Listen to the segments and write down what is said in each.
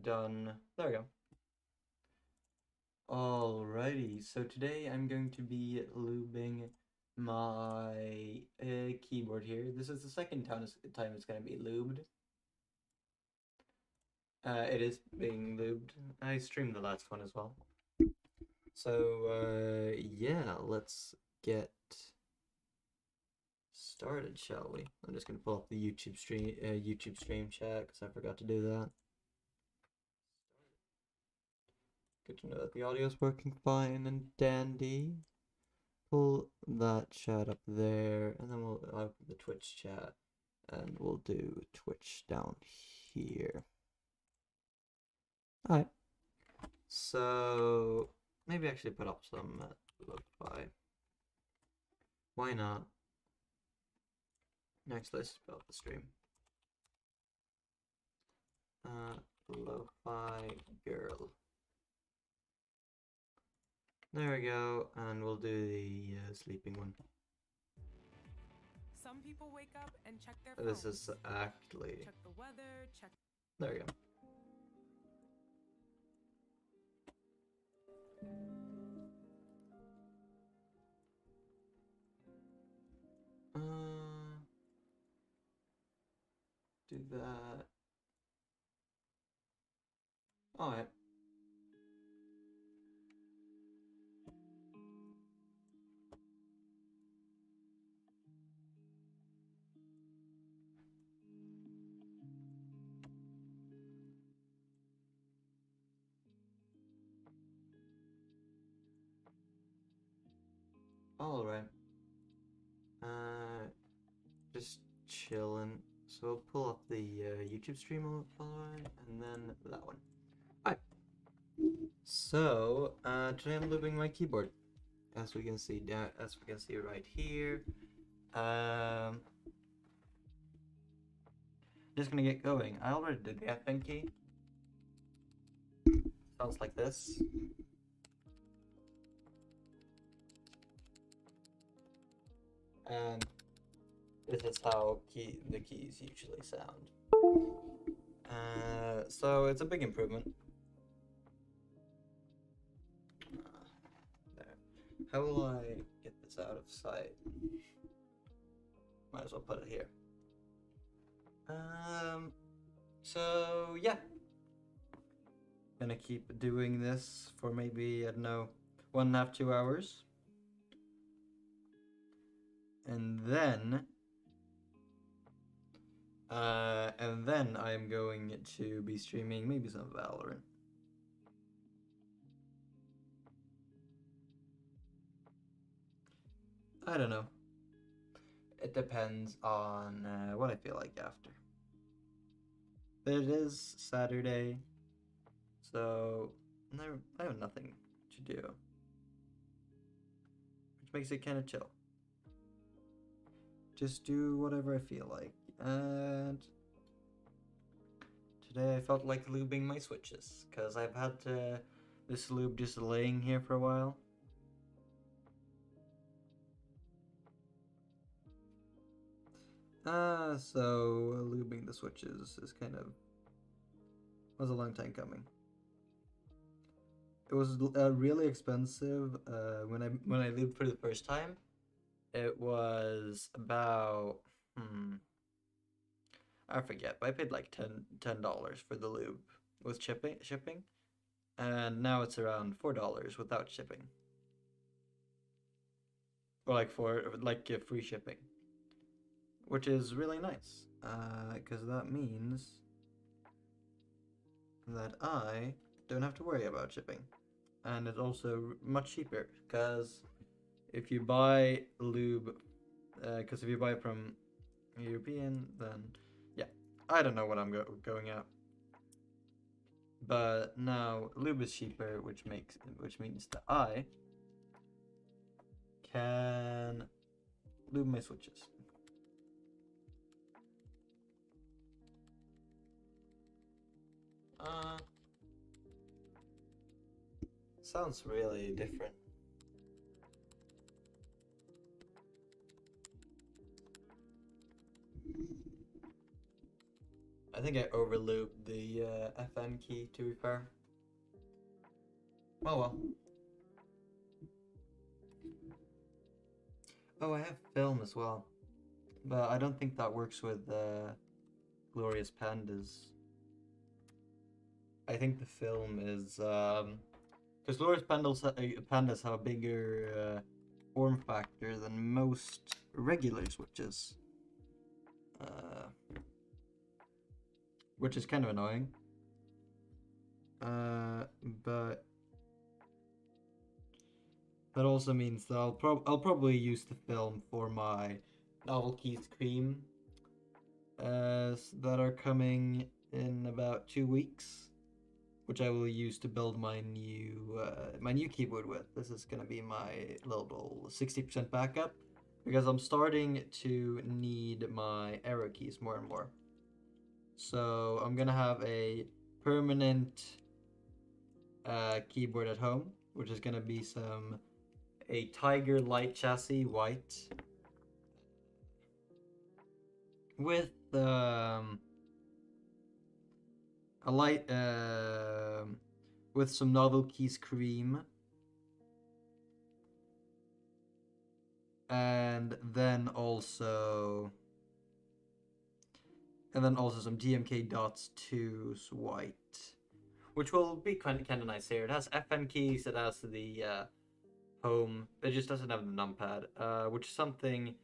Done. There we go. Alrighty, so today I'm going to be lubing my keyboard here. This is the second time it's going to be lubed. It is being lubed. I streamed the last one as well. So, yeah, let's get started, shall we? I'm just going to pull up the YouTube stream chat because I forgot to do that. Good to know that the audio is working fine and dandy. Pull that chat up there, and then we'll open the Twitch chat, and we'll do Twitch down here. Alright. So, maybe actually put up some lo-fi. Why not? Next, let's spell the stream. Lo-fi girl. There we go, and we'll do the sleeping one. Some people wake up and check their phones. This is actually... Check the weather, check... There we go. Do that. Alright. Alright. Just chilling. So we'll pull up the YouTube stream and then that one. Alright. So today I'm lubing my keyboard, as we can see right here. Just gonna get going. I already did the FN key. Sounds like this. And this is how the keys usually sound. So it's a big improvement. There. How will I get this out of sight? Might as well put it here. So yeah. Gonna keep doing this for maybe, I don't know, 1.5 to 2 hours. And then I'm going to be streaming maybe some Valorant. I don't know. It depends on what I feel like after. But it is Saturday, so I have nothing to do, which makes it kind of chill. Just do whatever I feel like. And today I felt like lubing my switches, because I've had this lube just laying here for a while. So lubing the switches is was a long time coming. It was really expensive when I lubed for the first time. It was about I forget, but I paid like $10 for the lube with shipping, and now it's around $4 without shipping, or like free shipping, which is really nice, because that means that I don't have to worry about shipping, and it's also much cheaper, because if you buy lube, because if you buy from European, then yeah, I don't know what I'm going at, but now lube is cheaper, which means that I can lube my switches. Sounds really different. I think I overlooped the FN key, to be fair. Oh well. Oh, I have film as well. But I don't think that works with Glorious Pandas. I think the film is because Glorious Pandas have a bigger form factor than most regular Switches, which is kind of annoying. But that also means that I'll probably use the film for my Novel Keys Cream that are coming in about 2 weeks, which I will use to build my new keyboard with. This is gonna be my little 60% backup because I'm starting to need my arrow keys more and more. So I'm gonna have a permanent keyboard at home, which is gonna be a Tiger Light chassis, white, with a light with some Novel Keys cream, and then also some TMK dots 2's white, which will be kind of nice here. It has FN keys, it has the home, it just doesn't have the numpad, which is something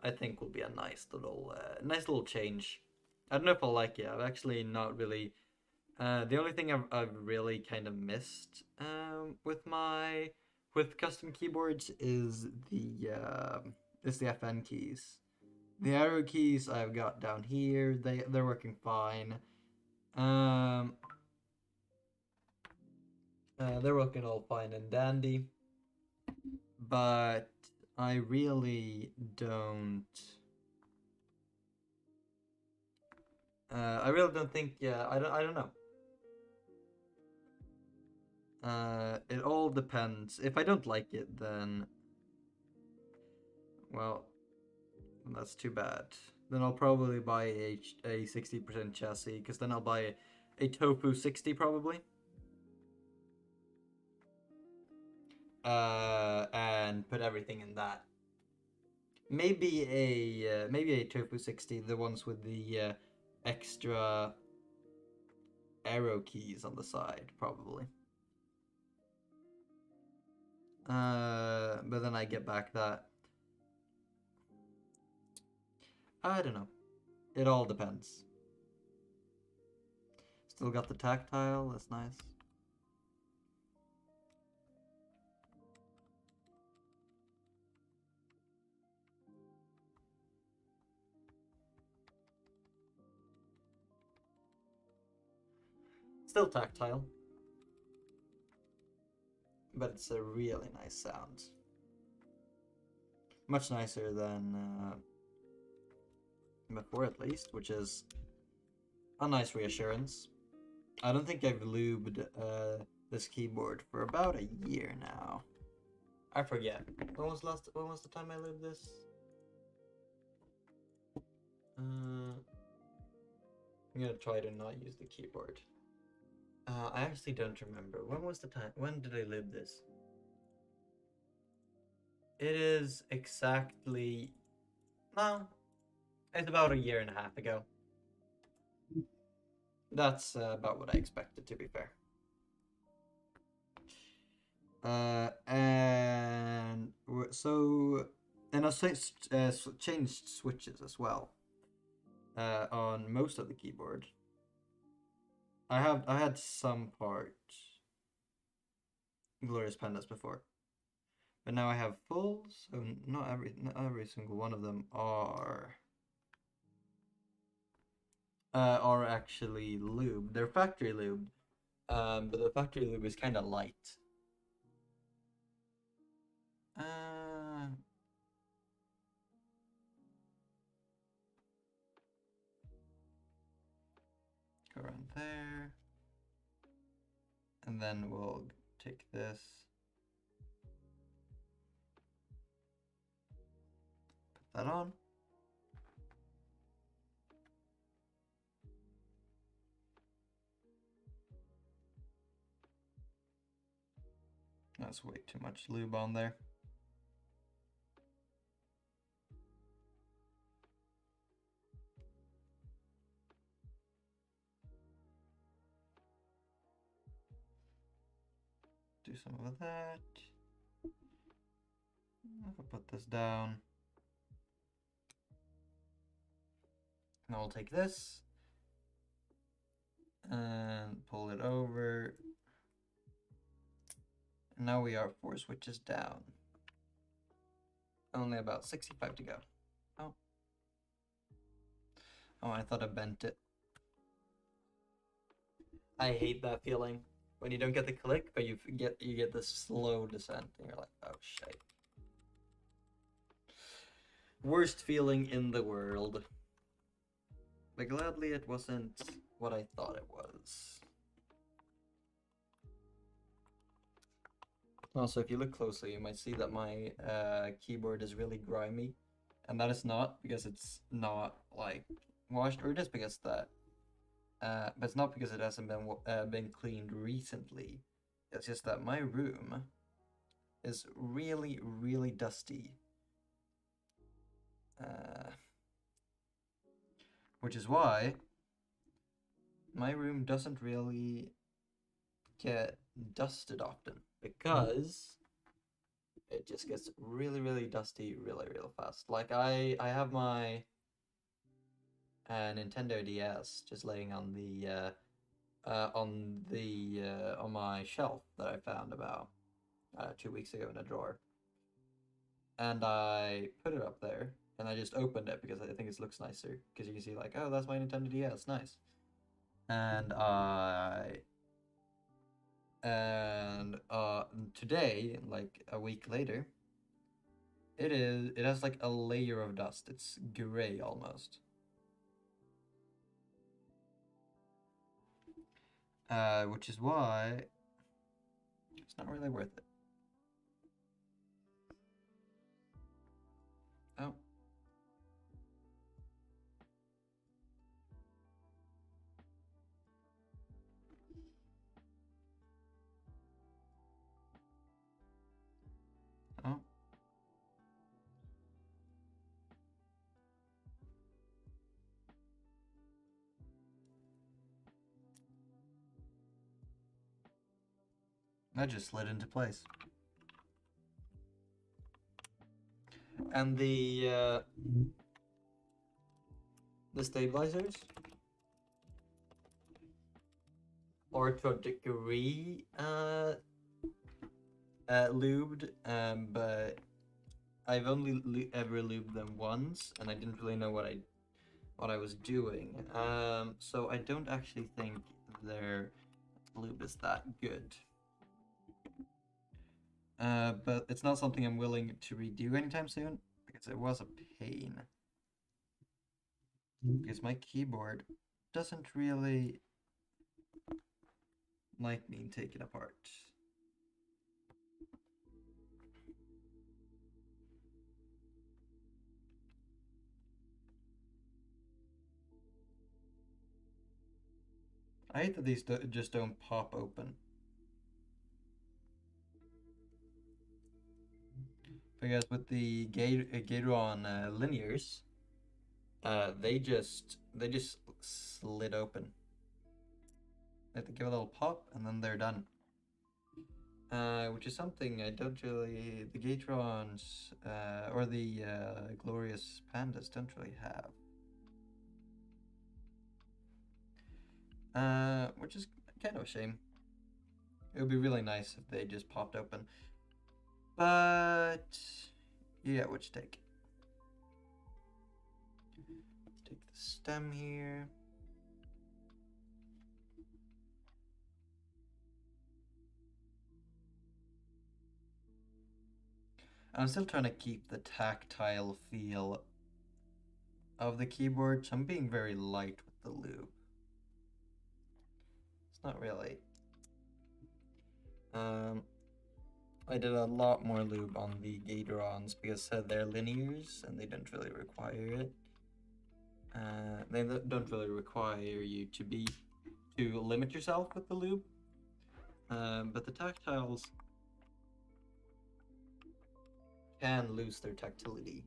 I think will be a nice little change. I don't know if I'll like it. I've actually not really. The only thing I've really kind of missed with custom keyboards is the FN keys. The arrow keys I've got down here. They're working fine. They're working all fine and dandy. But I really don't. I really don't think. Yeah, I don't know. It all depends. If I don't like it, then well, that's too bad. Then I'll probably buy a 60% chassis, because then I'll buy a Tofu 60 probably. And put everything in that. Maybe a Tofu 60, the ones with the extra arrow keys on the side, probably. But then I get back that. I don't know. It all depends. Still got the tactile, that's nice. Still tactile. But it's a really nice sound. Much nicer than before, at least, which is a nice reassurance. I don't think I've lubed this keyboard for about a year now. I forget. When was the time I lubed this? I'm gonna try to not use the keyboard. I actually don't remember. When was the time? When did I lube this? It is exactly... No. It's about a year and a half ago. That's about what I expected, to be fair. And I changed switches as well on most of the keyboard. I had some part Glorious Pandas before, but now I have full. So not every single one of them are actually lubed. They're factory lubed, but the factory lube is kind of light. Go around there, and then we'll take this, put that on. That's way too much lube on there. Do some of that. I'll put this down. And I'll take this and pull it over. And now we are 4 switches down. Only about 65 to go. Oh. Oh, I thought I bent it. I hate that feeling when you don't get the click, but you get the slow descent, and you're like, oh shit. Worst feeling in the world. But gladly it wasn't what I thought it was. Also, if you look closely, you might see that my keyboard is really grimy. And that is not because it's not, like, washed, or it is because that. But it's not because it hasn't been cleaned recently. It's just that my room is really, really dusty. Which is why my room doesn't really get dusted often, because it just gets really, really dusty really, really fast. Like I have my Nintendo DS just laying on my shelf that I found about 2 weeks ago in a drawer, and I put it up there, and I just opened it because I think it looks nicer, because you can see like, oh, that's my Nintendo DS, nice. And today, like a week later, it has like a layer of dust. It's gray almost. Which is why it's not really worth it. Oh. Oh. That just slid into place. And the stabilizers are to a degree lubed, but I've only ever lubed them once, and I didn't really know what I was doing. So I don't actually think their lube is that good. But it's not something I'm willing to redo anytime soon, because it was a pain. Because my keyboard doesn't really like being taken apart. I hate that these just don't pop open. Because with the Gateron linears, they just slid open. They have to give a little pop, and then they're done. Which is something I don't really, the Gaterons or the Glorious Pandas don't really have. Which is kind of a shame. It would be really nice if they just popped open. But yeah, what you take? Take the stem here. I'm still trying to keep the tactile feel of the keyboard, so I'm being very light with the lube. It's not really. I did a lot more lube on the Gatorons because they're linears and they don't really require it. They don't really require you to limit yourself with the lube. But the tactiles, can lose their tactility.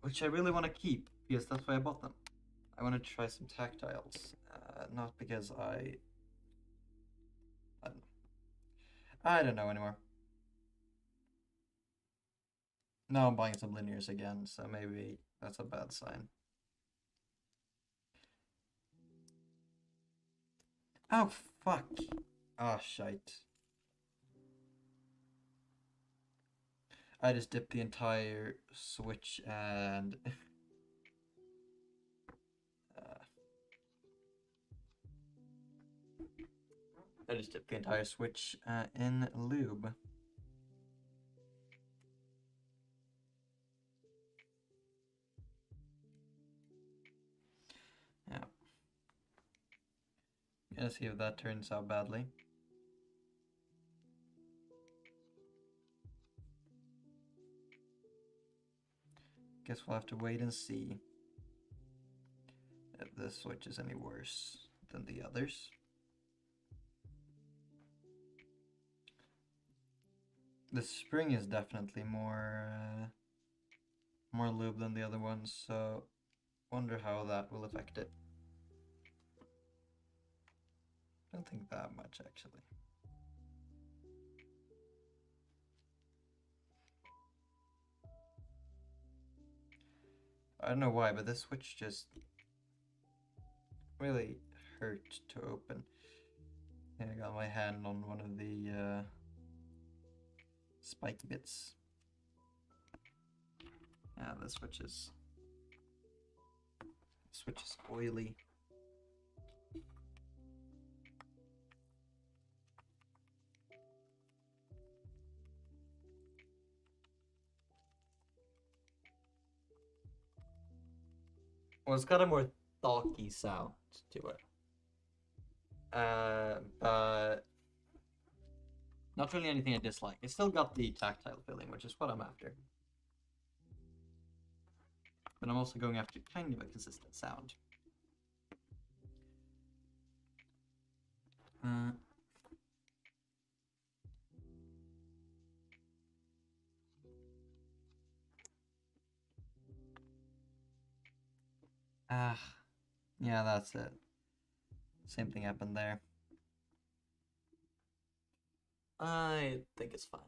Which I really want to keep, because that's why I bought them. I want to try some tactiles, not because I don't know. I don't know anymore. Now I'm buying some linears again, so maybe that's a bad sign. Oh, fuck. Oh, shite. I just dipped the entire Switch and... I just dipped the entire Switch in lube. Yeah. Gonna see if that turns out badly. Guess we'll have to wait and see if this Switch is any worse than the others. The spring is definitely more lube than the other ones, so wonder how that will affect it. Don't think that much, actually. I don't know why, but this Switch just really hurt to open. Yeah, I got my hand on one of the spiky bits. Yeah, the Switch is oily. Well, it's got a more talky sound to it. But not really anything I dislike. It's still got the tactile feeling, which is what I'm after. But I'm also going after kind of a consistent sound. Yeah, that's it. Same thing happened there. I think it's fine.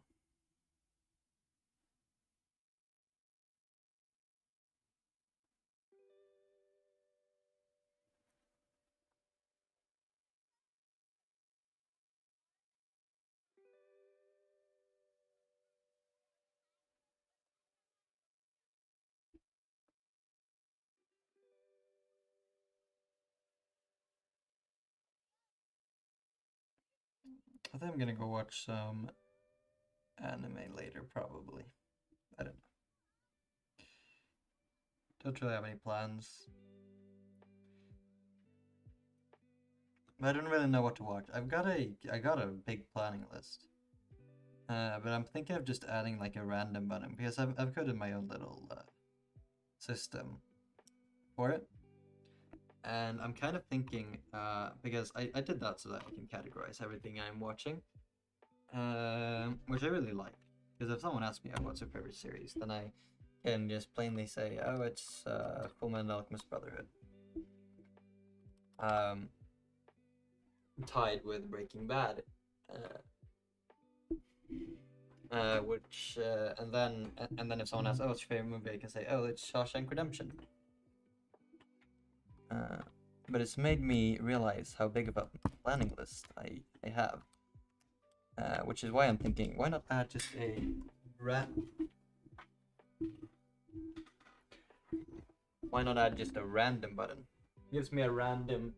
I think I'm gonna go watch some anime later, probably. I don't know. Don't really have any plans. I don't really know what to watch. I got a big planning list. But I'm thinking of just adding like a random button because I've coded my own little system for it. And I'm kind of thinking, because I did that so that I can categorize everything I'm watching, which I really like. Because if someone asks me, oh, what's your favorite series, then I can just plainly say, oh, it's Fullmetal Alchemist Brotherhood. Tied with Breaking Bad. And then if someone asks, oh, what's your favorite movie, I can say, oh, it's Shawshank Redemption. But it's made me realize how big of a planning list I have. Which is why I'm thinking, why not add just a random button? Gives me a random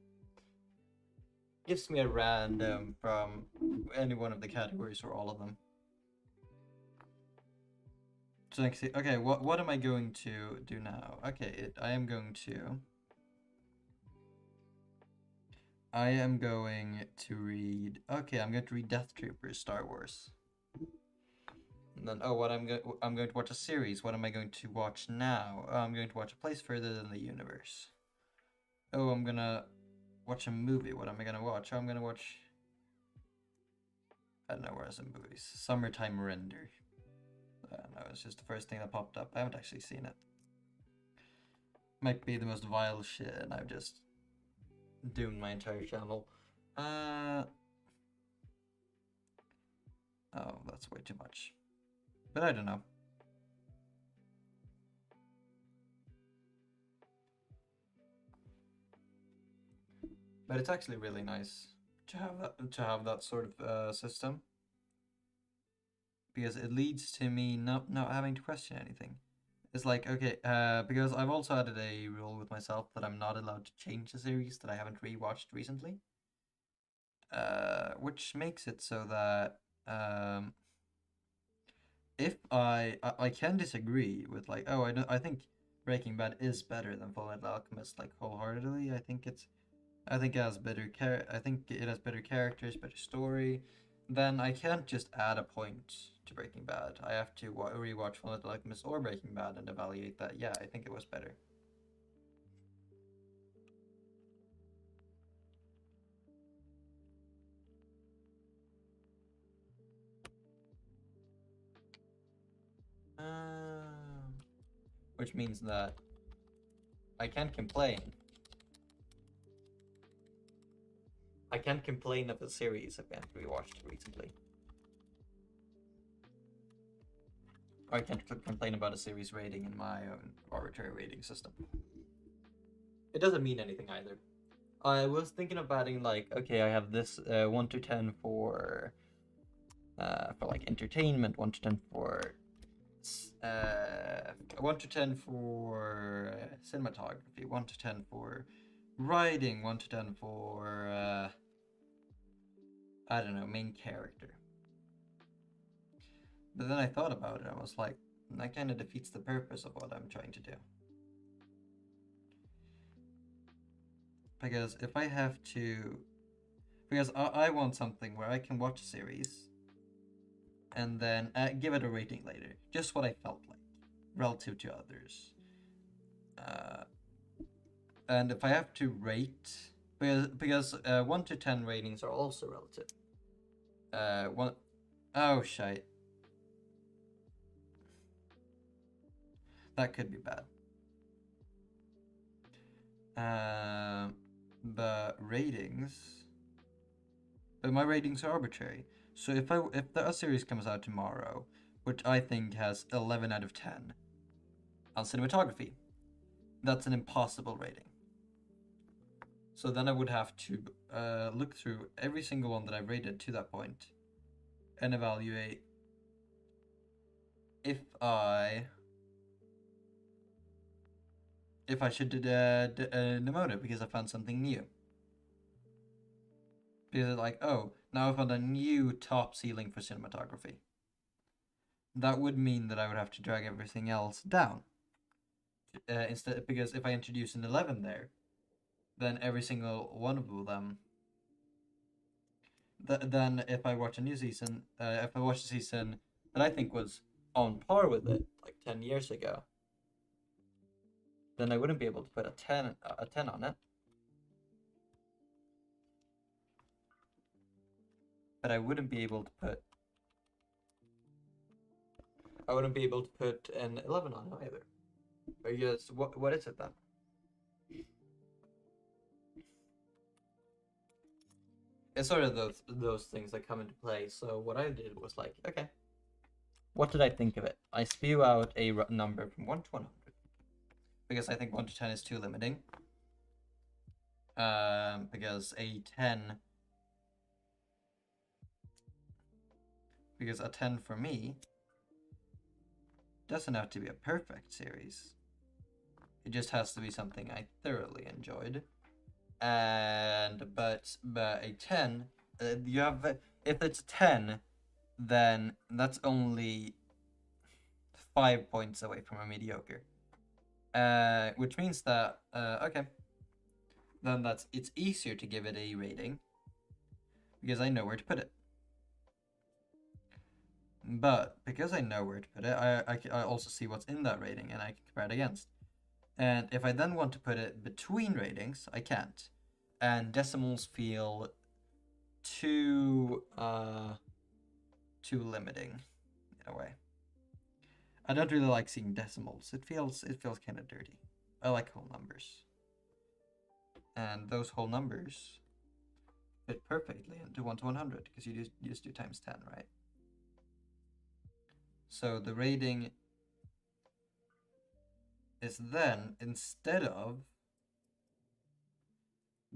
from any one of the categories or all of them. So I can see, okay, what am I going to do now? Okay, I am going to read. Okay, I'm going to read Death Troopers Star Wars. And then, oh, I'm going to watch a series. What am I going to watch now? Oh, I'm going to watch A Place Further Than the Universe. Oh, I'm gonna watch a movie, what am I gonna watch? I'm gonna watch, I don't know, where are some movies? Summertime Render. I don't know, it's just the first thing that popped up. I haven't actually seen it. Might be the most vile shit, and I've just doomed my entire channel. Oh, that's way too much. But I don't know. But it's actually really nice to have that sort of system, because it leads to me not having to question anything. It's like, okay, because I've also added a rule with myself that I'm not allowed to change a series that I haven't rewatched recently. Which makes it so that if I can disagree with, like, oh, I think Breaking Bad is better than Fullmetal Alchemist, like, wholeheartedly. I think it has better characters, better story. Then I can't just add a point to Breaking Bad. I have to rewatch Fullmetal Alchemist or Breaking Bad and evaluate that. Yeah, I think it was better. Which means that I can't complain. I can't complain of a series if I haven't rewatched it recently. Or I can't complain about a series rating in my own arbitrary rating system. It doesn't mean anything either. I was thinking of adding, like, okay, I have this 1 to 10 for like entertainment, 1 to 10 for 1 to 10 for cinematography, 1 to 10 for writing, 1 to 10 for I don't know, main character. But then I thought about it, I was like, that kind of defeats the purpose of what I'm trying to do. Because if I have to, because I want something where I can watch a series and then give it a rating later, just what I felt like relative to others. And if I have to rate, because 1 to 10 ratings are also relative. Oh shite. That could be bad. But my ratings are arbitrary. So if a series comes out tomorrow, which I think has 11 out of 10 on cinematography, that's an impossible rating. So then I would have to look through every single one that I've rated to that point and evaluate if I should demote it because I found something new. Because it's like, oh, now I found a new top ceiling for cinematography. That would mean that I would have to drag everything else down. Instead, because if I introduce an 11 there, then every single one of them. Then if I watch a new season, if I watch a season that I think was on par with it, like 10 years ago, then I wouldn't be able to put a 10 on it. But I wouldn't be able to put an 11 on it either. Or yes, what is it then? It's sort of those things that come into play. So what I did was like, okay, what did I think of it? I spew out a number from 1 to 100 because I think 1 to 10 is too limiting. Because a 10 for me doesn't have to be a perfect series. It just has to be something I thoroughly enjoyed. But a 10, you have, if it's a 10, then that's only 5 points away from a mediocre. Which means that okay, then it's easier to give it a rating because I know where to put it. But because I know where to put it, I also see what's in that rating and I can compare it against. And if I then want to put it between ratings, I can't. and decimals feel too limiting in a way. I don't really like seeing decimals. It feels kind of dirty. I like whole numbers, and those whole numbers fit perfectly into 1 to 100 because you just do times 10, right? So the rating is then, instead of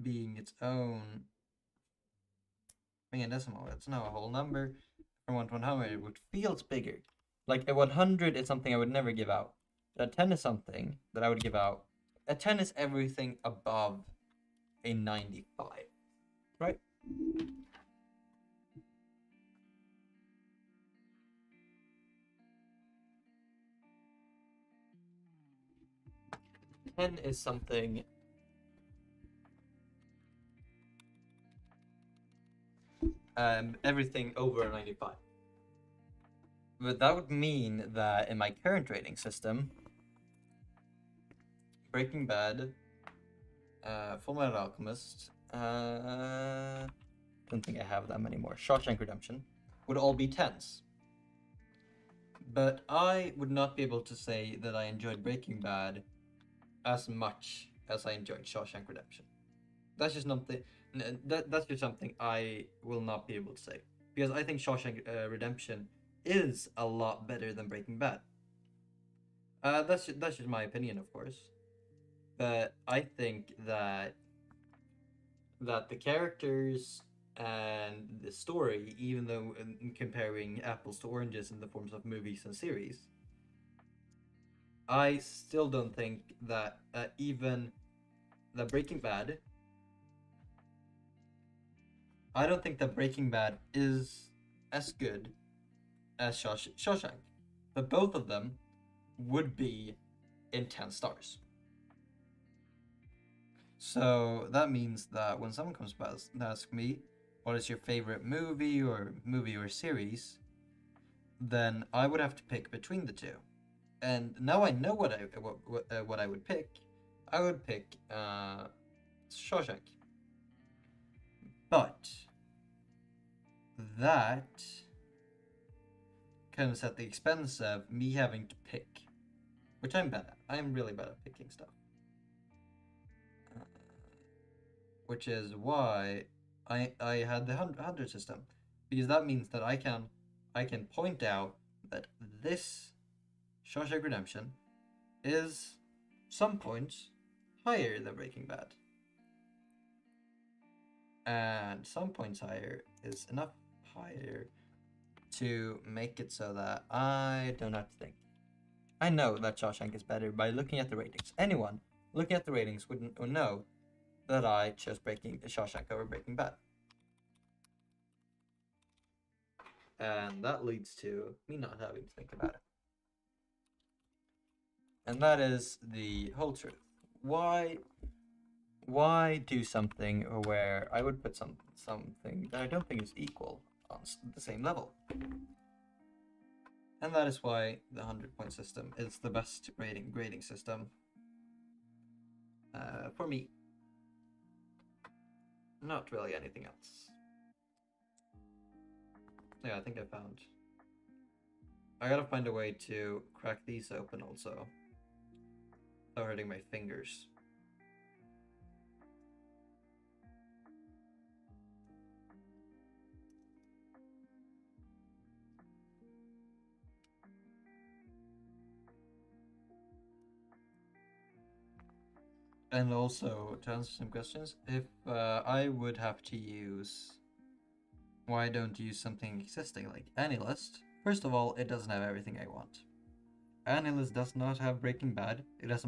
being its own thing in decimal, it's now a whole number from 1 to 100, which feels bigger. Like a 100 is something I would never give out. A 10 is something that I would give out. A 10 is everything above a 95, right? Ten is something everything over a 95. But that would mean that in my current rating system, Breaking Bad, Full Metal Alchemist, don't think I have them anymore, Shawshank Redemption, would all be 10s. But I would not be able to say that I enjoyed Breaking Bad as much as I enjoyed Shawshank Redemption. That's just something. That's just something I will not be able to say, because I think Shawshank Redemption is a lot better than Breaking Bad. That's just my opinion, of course. But I think that the characters and the story, even though in comparing apples to oranges in the forms of movies and series, I still don't think that even the Breaking Bad. I don't think that Breaking Bad is as good as Shawshank, but both of them would be in 10 stars. So that means that when someone comes back and asks me, what is your favorite movie or series, then I would have to pick between the two. And now I know what I would pick. I would pick Shawshank. But that comes at the expense of me having to pick, which I'm bad at. I'm really bad at picking stuff. Which is why I had the 100 system, because that means that I can point out that this Shawshank Redemption is some points higher than Breaking Bad, and some points higher is enough higher to make it so that I don't have to think. I know that Shawshank is better by looking at the ratings. Anyone looking at the ratings would know that I chose Shawshank over Breaking Bad. And that leads to me not having to think about it. And that is the whole truth. Why do something where I would put something that I don't think is equal on the same level? And that is why the 100-point system is the best grading system for me. Not really anything else. Yeah, I think I found. I gotta find a way to crack these open also, without hurting my fingers. And also, to answer some questions, if I would have to use, why don't you use something existing like AnyList? First of all, it doesn't have everything I want. AnyList does not have Breaking Bad. It has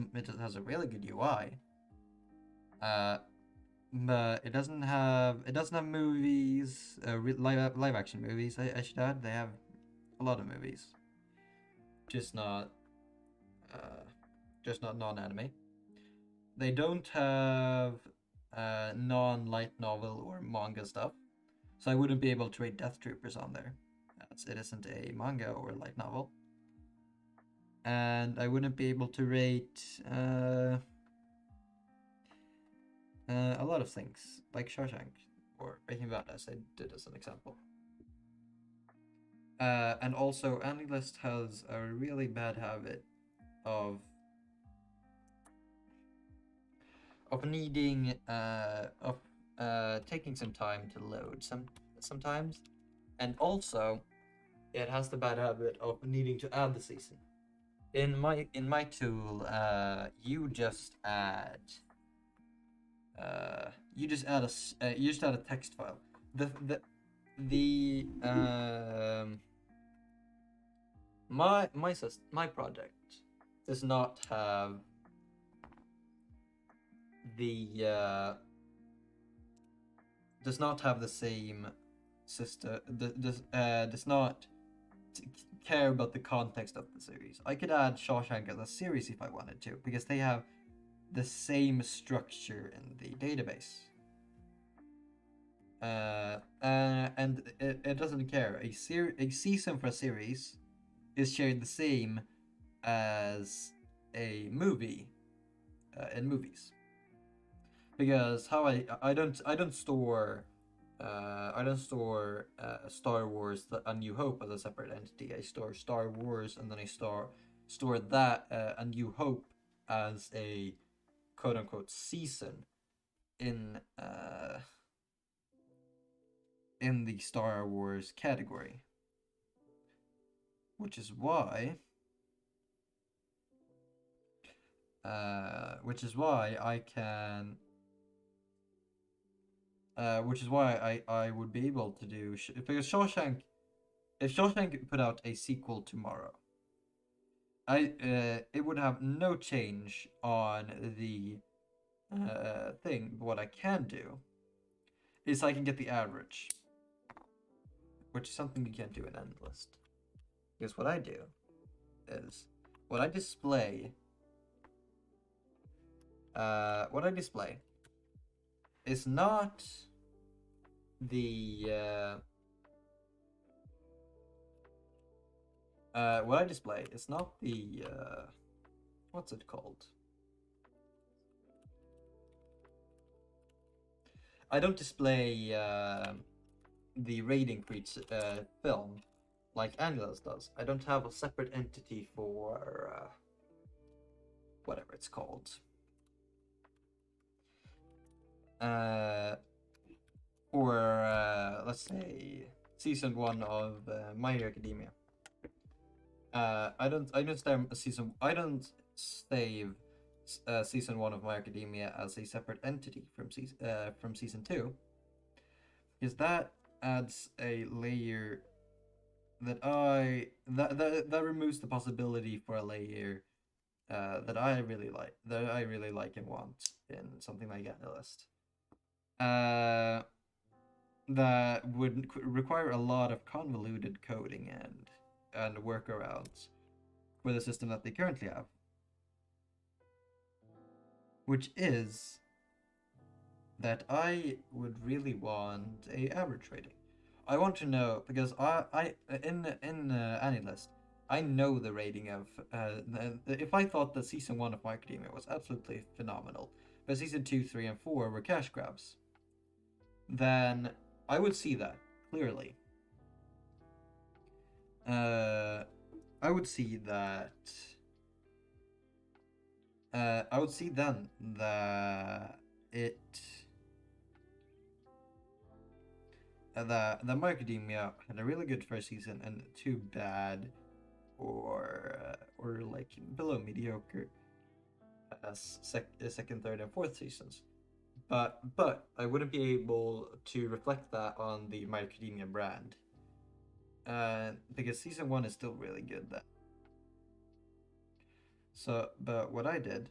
a really good UI. But it doesn't have movies, live action movies. I should add, they have a lot of movies, just not non-anime. They don't have non-light novel or manga stuff, so I wouldn't be able to rate Death Troopers on there. It isn't a manga or a light novel. And I wouldn't be able to rate a lot of things, like Shawshank or Breaking Bad, as I did as an example. And also, AniList has a really bad habit of needing of taking some time to load sometimes, and also it has the bad habit of needing to add the season. In my tool, you just add a text file. My project does not have the same system. Does not care about the context of the series. I could add Shawshank as a series if I wanted to, because they have the same structure in the database. And it doesn't care. A season for a series is shared the same as a movie in movies, because how I don't store Star Wars A New Hope as a separate entity. I store Star Wars, and then I store that A New Hope as a quote unquote season in the Star Wars category, which is why I can which is why I would be able to do because Shawshank, if Shawshank put out a sequel tomorrow, it would have no change on the thing. But what I can do is I can get the average, which is something you can't do in AniList. Because what I do is what I display is not the what I display is not the what's it called? I don't display the rating for each film like AniList does. I don't have a separate entity for whatever it's called. Or let's say season 1 of My Hero Academia. I don't save season 1 of My Hero Academia as a separate entity from season 2, because that adds a layer that removes the possibility for a layer that I really like and want in something like AniList. That would require a lot of convoluted coding and workarounds for the system that they currently have, which is that I would really want a average rating. I want to know, because I in AniList, I know the rating of if I thought that season 1 of My Academia was absolutely phenomenal, but season 2, 3, and 4 were cash grabs, then I would see that clearly. I would see that. I would see then that that My Academia had a really good first season and 2 bad or like below mediocre second, third, and fourth seasons. But I wouldn't be able to reflect that on the My Academia brand, because season 1 is still really good then. So, but what I did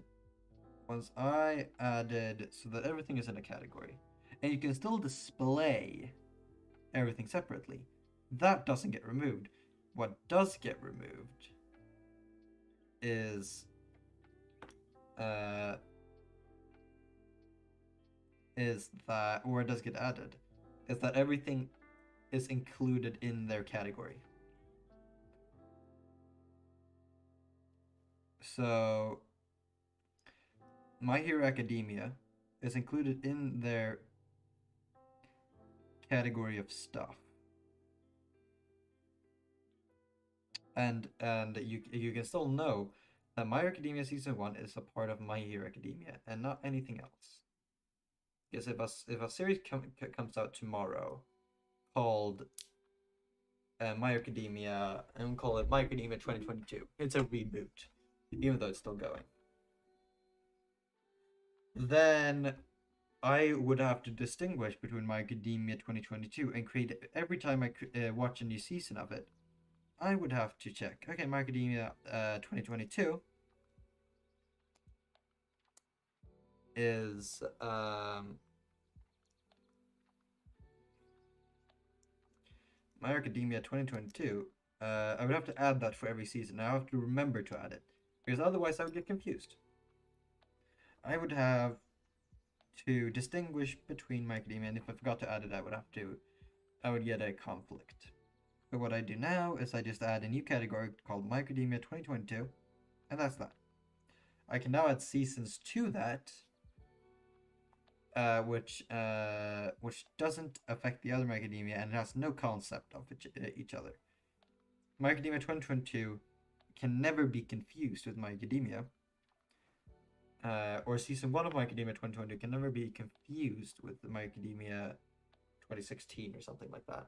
was I added so that everything is in a category, and you can still display everything separately. That doesn't get removed. What does get removed is that, or it does get added, is that everything is included in their category. So, My Hero Academia is included in their category of stuff. And you can still know that My Hero Academia Season 1 is a part of My Hero Academia and not anything else. Because if a series comes out tomorrow called My Hero Academia, and we'll call it My Hero Academia 2022, it's a reboot, even though it's still going, then I would have to distinguish between My Academia 2022 and create, every time I watch a new season of it, I would have to check, okay, My Academia 2022 is My Academia 2022. I would have to add that for every season. I have to remember to add it, because otherwise I would get confused. I would have to distinguish between My Academia, and if I forgot to add it, I would get a conflict. But what I do now is I just add a new category called My Academia 2022, and that's that. I can now add seasons to that, which doesn't affect the other My Academia, and it has no concept of each other. My Academia 2022 can never be confused with My Academia, or season 1 of My Academia 2022 can never be confused with My Academia 2016 or something like that.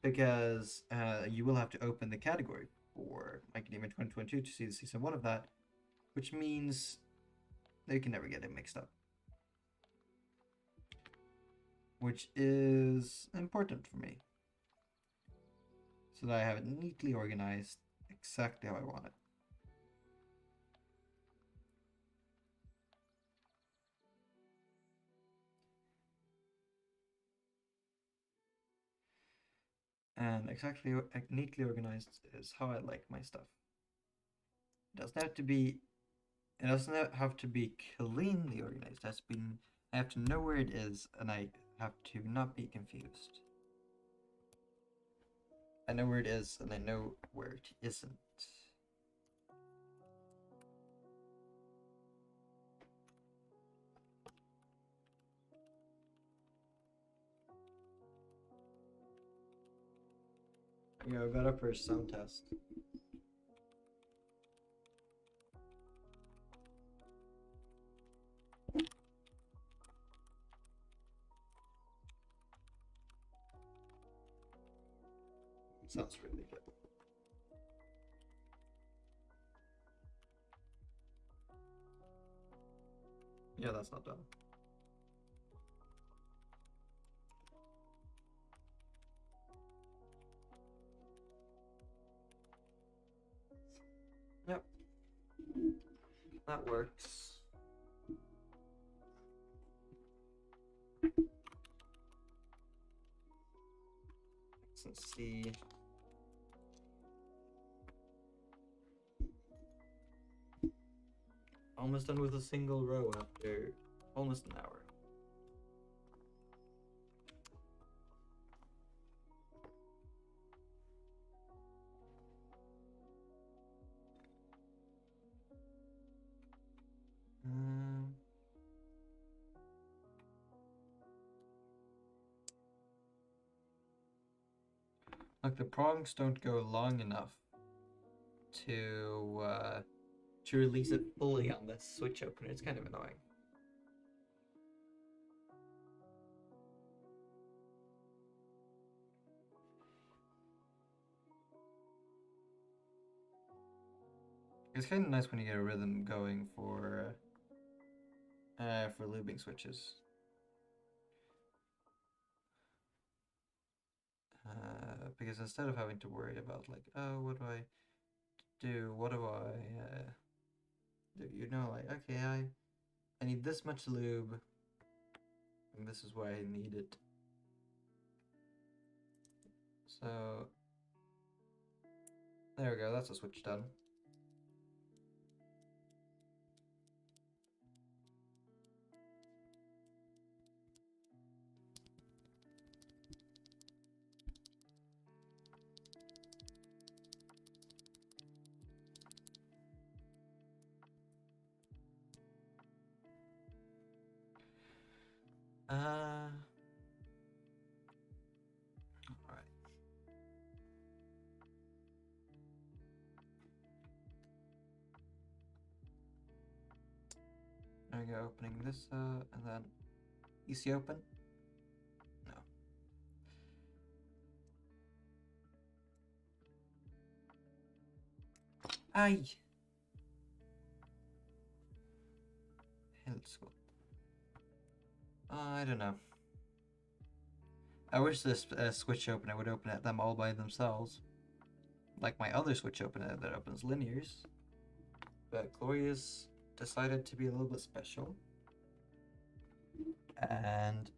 Because you will have to open the category for My Academia 2022 to see the season 1 of that, which means they can never get it mixed up. Which is important for me, so that I have it neatly organized exactly how I want it. And exactly neatly organized is how I like my stuff. It doesn't have to be cleanly organized. I have to know where it is, and I have to not be confused. I know where it is, and I know where it isn't. Yeah, we got our first sound test. Sounds really good. Yeah, that's not done. Yep. That works. Let's see. Almost done with a single row after almost an hour. Like the prongs don't go long enough to release it fully on this switch opener. It's kind of annoying. It's kind of nice when you get a rhythm going for looping switches. Because instead of having to worry about like, oh, what do I do? What do I do? You know, like, okay, I need this much lube, and this is why I need it. So there we go. That's a switch done. Alright. There we go, opening this and then easy open. No. Aj! Helskott. I don't know. I wish this switch opener would open them all by themselves. Like my other switch opener that opens linears. But Gloria's decided to be a little bit special. And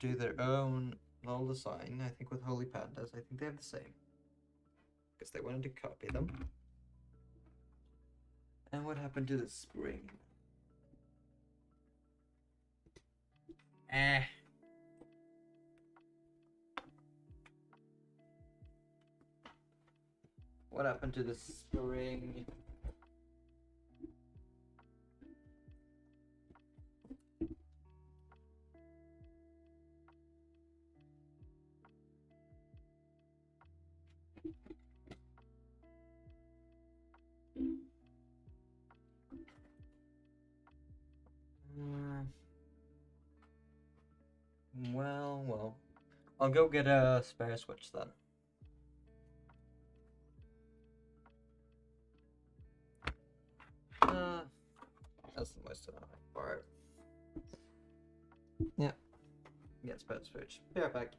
do their own little design. I think with Holy Pandas, I think they have the same. Because they wanted to copy them. And what happened to the spring? What happened to the spring? Well. I'll go get a spare switch then. That's the most annoying part. Yeah. Get spare switch. Be right back.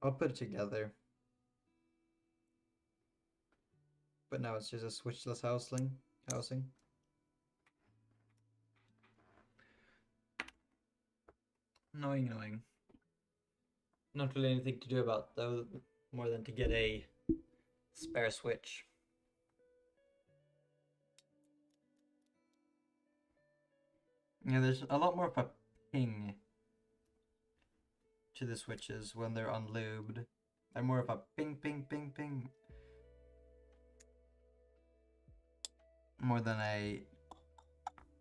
I'll put it together. But now it's just a switchless housing. Annoying. Not really anything to do about though, more than to get a spare switch. Yeah, there's a lot more of a ping to the switches when they're unlubed. They're more of a ping. More than a...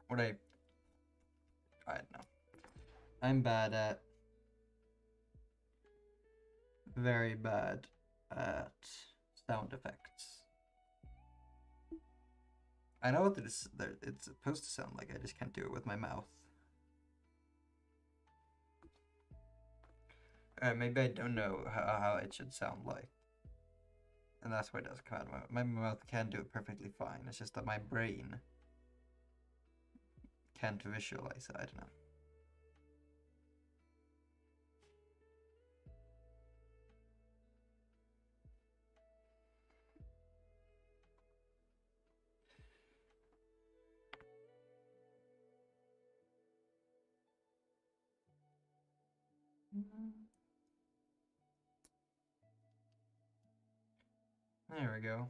I don't know. I'm bad at... Very bad at sound effects. I know what it's supposed to sound like, I just can't do it with my mouth. Maybe I don't know how it should sound like. And that's why it doesn't come out. My mouth can do it perfectly fine. It's just that my brain can't visualize it. I don't know. There we go.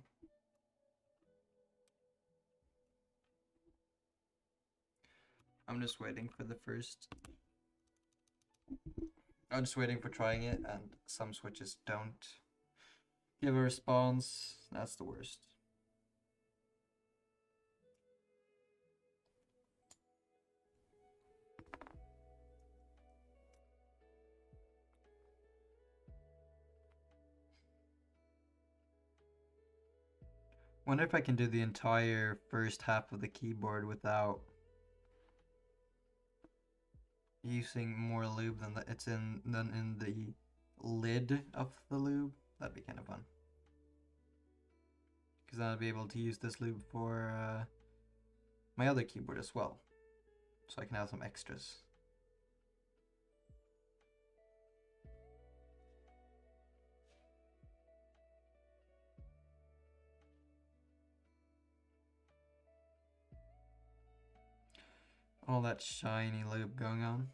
I'm just waiting for the first. I'm just waiting for trying it, and some switches don't give a response. That's the worst. Wonder if I can do the entire first half of the keyboard without using more lube than in the lid of the lube. That'd be kind of fun. Because then I'd be able to use this lube for my other keyboard as well. So I can have some extras. All that shiny lube going on.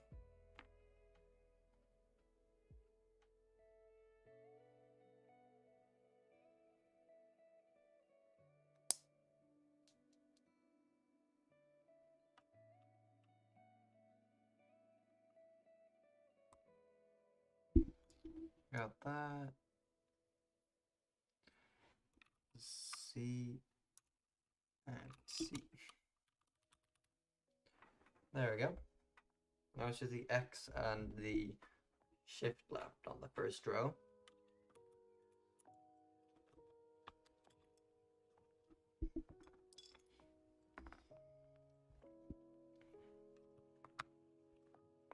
Got that. C and C. There we go. Now it's just the X and the shift left on the first row.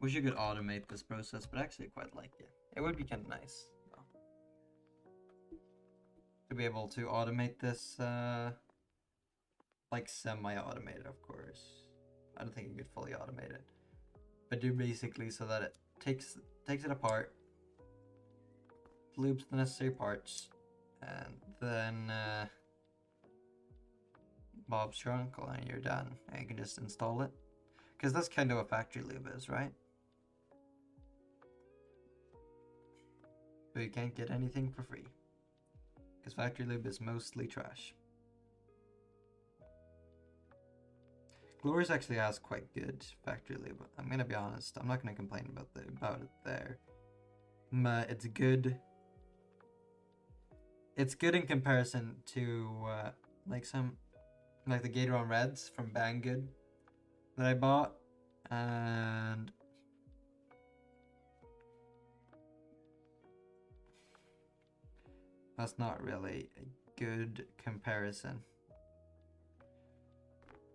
Wish you could automate this process, but I actually quite like it. It would be kind of nice though, to be able to automate this, like semi-automated, of course. I don't think you could fully automate it, but do basically so that it takes it apart, loops the necessary parts, and then Bob's your uncle, and you're done. And you can just install it, because that's kind of what factory lube is, right? But you can't get anything for free, because factory lube is mostly trash. Glorious actually has quite good factory lube. I'm gonna be honest. I'm not gonna complain about it there. But it's good. It's good in comparison to like the Gateron Reds from Banggood that I bought, and that's not really a good comparison,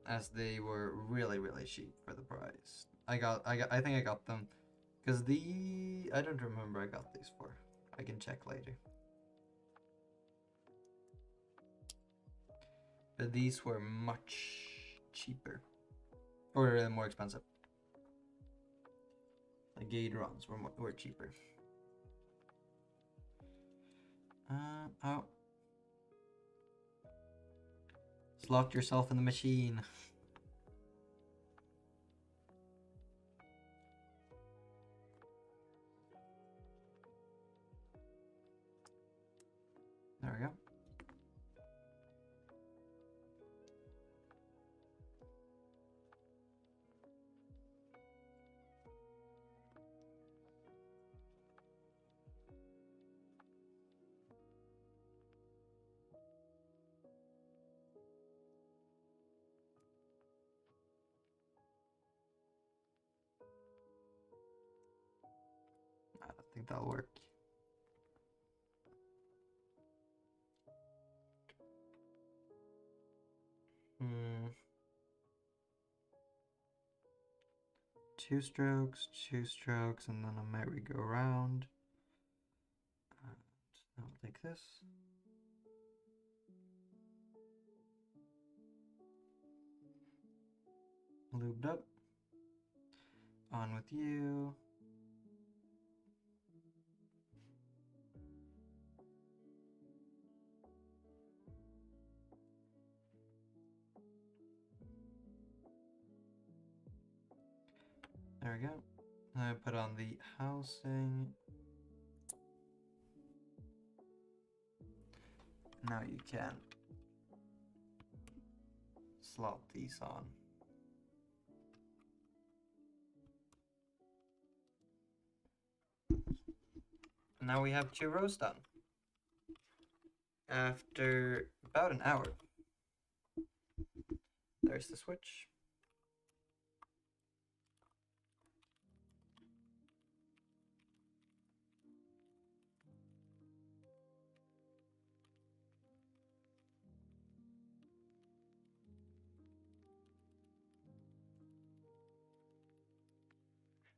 as they were really cheap for the price. I think I got them because I don't remember I got these for. I can check later. But these were much cheaper, or more expensive. The Gatorons were cheaper. Oh. Just locked yourself in the machine. There we go. I don't think that'll work. Two strokes, and then a merry-go-round. And I'll take this. Lubed up. On with you. There we go. I put on the housing. Now you can slot these on. Now we have 2 rows done. After about an hour. There's the switch.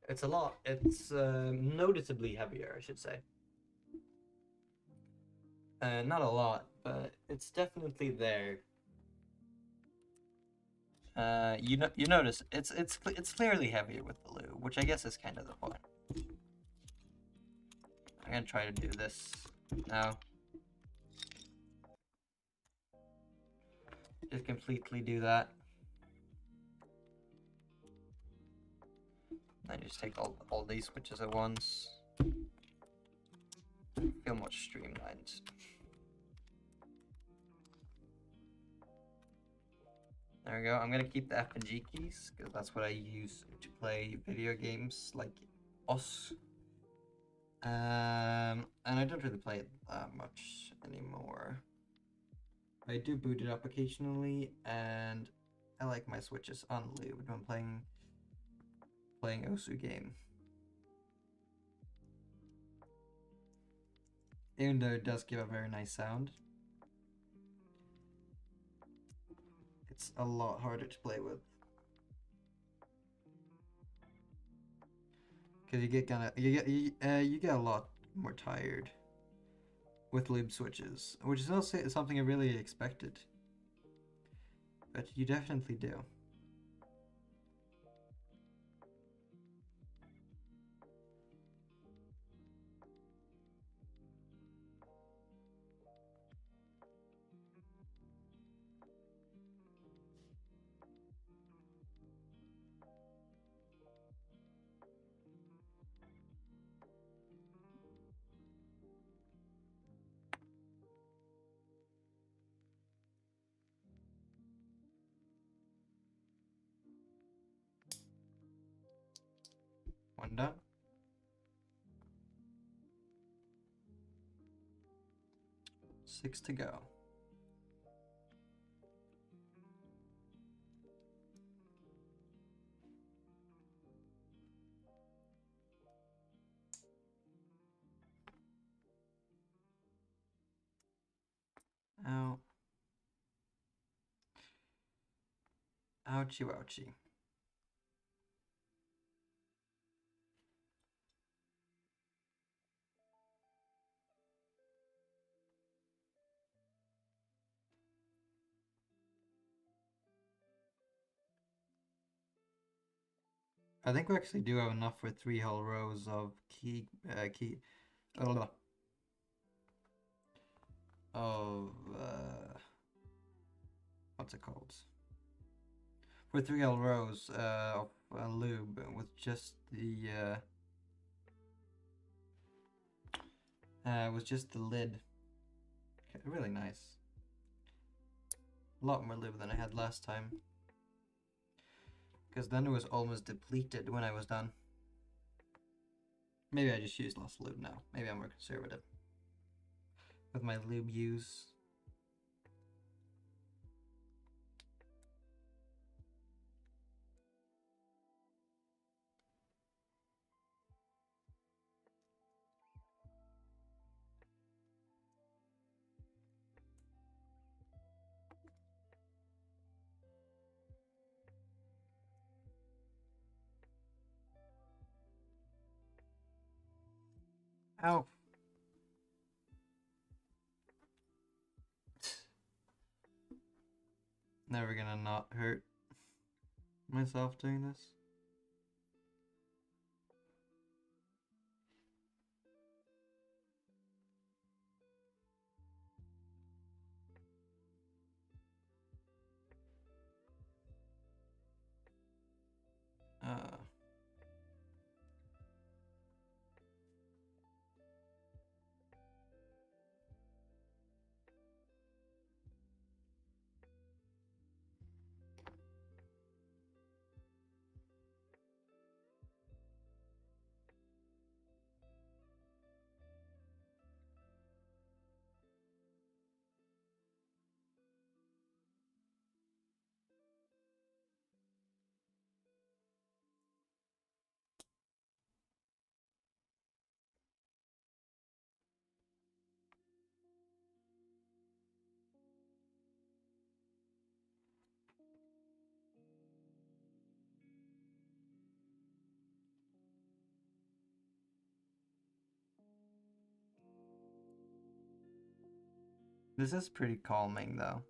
It's a lot. It's noticeably heavier, I should say. Not a lot, but it's definitely there. You notice it's clearly heavier with the lube, which I guess is kind of the point. I'm gonna try to do this now. Just completely do that. me just take all these switches at once. Feel much streamlined. There we go. I'm gonna keep the F and G keys because that's what I use to play video games like us. And I don't really play it that much anymore. I do boot it up occasionally, and I like my switches unlubed when playing Osu game. Even though it does give a very nice sound, it's a lot harder to play with. Because you get a lot more tired with lube switches, which is also something I really expected. But you definitely do. One done. Six to go. Ow. Ouchie ouchie. I think we actually do have enough for 3 whole rows of what's it called? For 3 whole rows of lube with just the lid. Okay, really nice. A lot more lube than I had last time. Because then it was almost depleted when I was done. Maybe I just use less lube now. Maybe I'm more conservative with my lube use. Ow. Never gonna not hurt myself doing this. This is pretty calming though.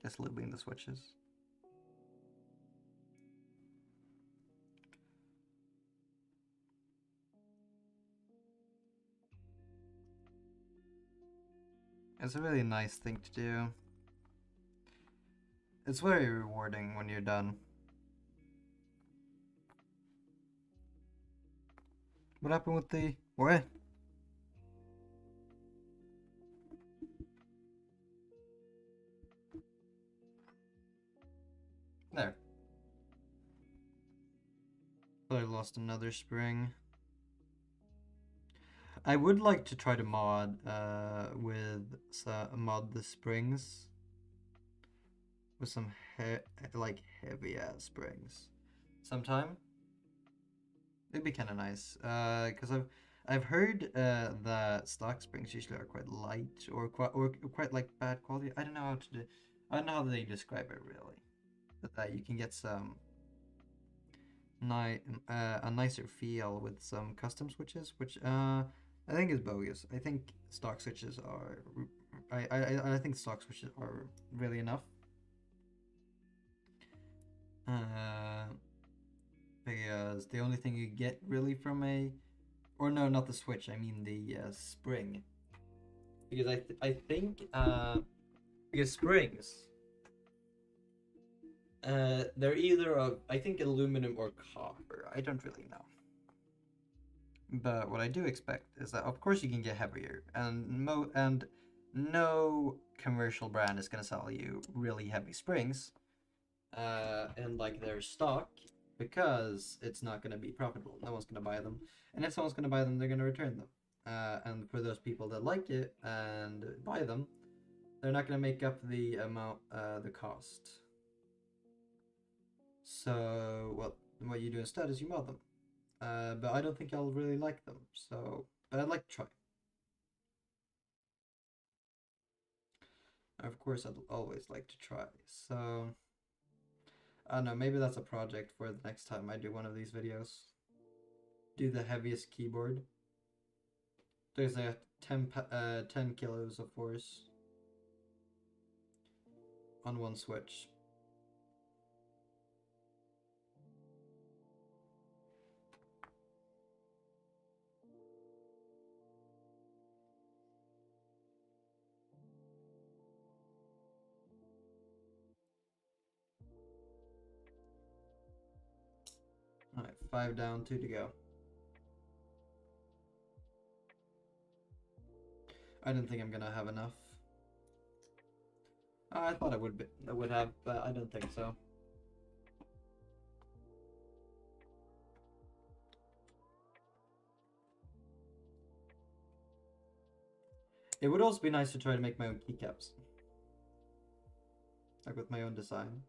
Just lubing the switches. It's a really nice thing to do. It's very rewarding when you're done. What happened with the... What? There. But I lost another spring. I would like to try to mod mod the springs with some heavy ass springs sometime. It'd be kind of nice because I've heard that stock springs usually are quite light or quite like bad quality. I don't know how to do. I don't know how they describe it really, but that you can get some a nicer feel with some custom switches, which I think is bogus. I think stock switches are I think stock switches are really enough. Because the only thing you get really from or no, not the switch. I mean the spring. Because I think because springs they're either of I think aluminum or copper. I don't really know. But what I do expect is that of course you can get heavier, and no commercial brand is gonna sell you really heavy springs, and like their stock, because it's not gonna be profitable. No one's gonna buy them, and if someone's gonna buy them, they're gonna return them. And for those people that like it and buy them, they're not gonna make up the amount, the cost. So what you do instead is you mod them. But I don't think I'll really like them, so... But I'd like to try. Of course, I'd always like to try, so... I don't know, maybe that's a project for the next time I do one of these videos. Do the heaviest keyboard. There's a 10 kilos of force on one switch. Alright, 5 down, 2 to go. I don't think I'm gonna have enough. I thought I would have, but I don't think so. It would also be nice to try to make my own keycaps. Like with my own design.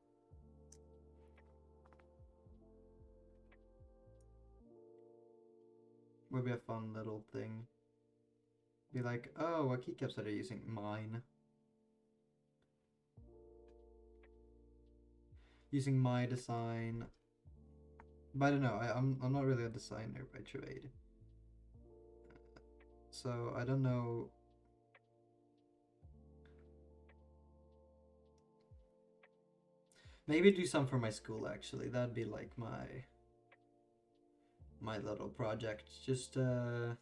Would be a fun little thing. Be like, oh, what keycaps are they using? Mine. Using my design. But I don't know, I'm not really a designer by trade. So I don't know. Maybe do some for my school actually. That'd be like my little project. Just do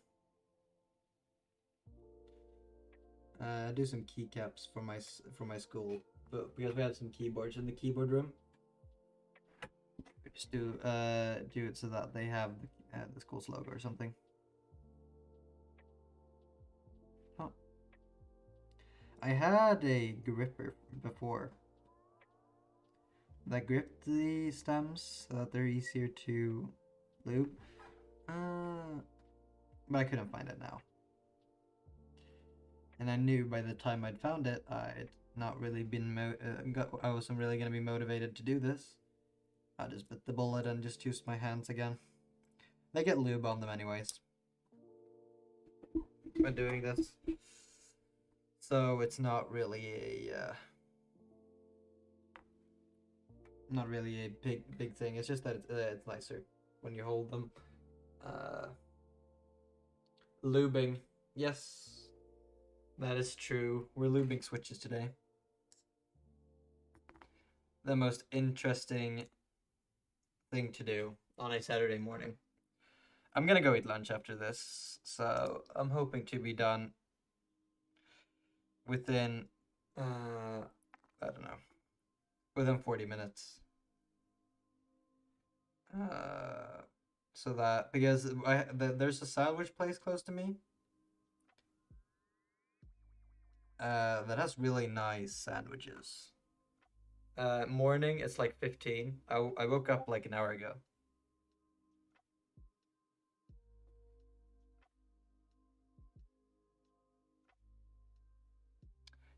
some keycaps for my school, but because we have some keyboards in the keyboard room, just do it so that they have the school's logo or something. Huh. I had a gripper before that gripped the stems so that they're easier to lube, but I couldn't find it now. And I knew by the time I'd found it, I'd not really been I wasn't really gonna be motivated to do this. I just bit the bullet and just used my hands again. They get lube on them anyways when doing this, so it's not really a big thing. It's just that it's nicer when you hold them. Lubing, yes. That is true. We're lubing switches today. The most interesting thing to do on a Saturday morning. I'm gonna go eat lunch after this, so I'm hoping to be done within, I don't know, within 40 minutes. so that because there's a sandwich place close to me that has really nice sandwiches. Morning it's like 15. I woke up like an hour ago.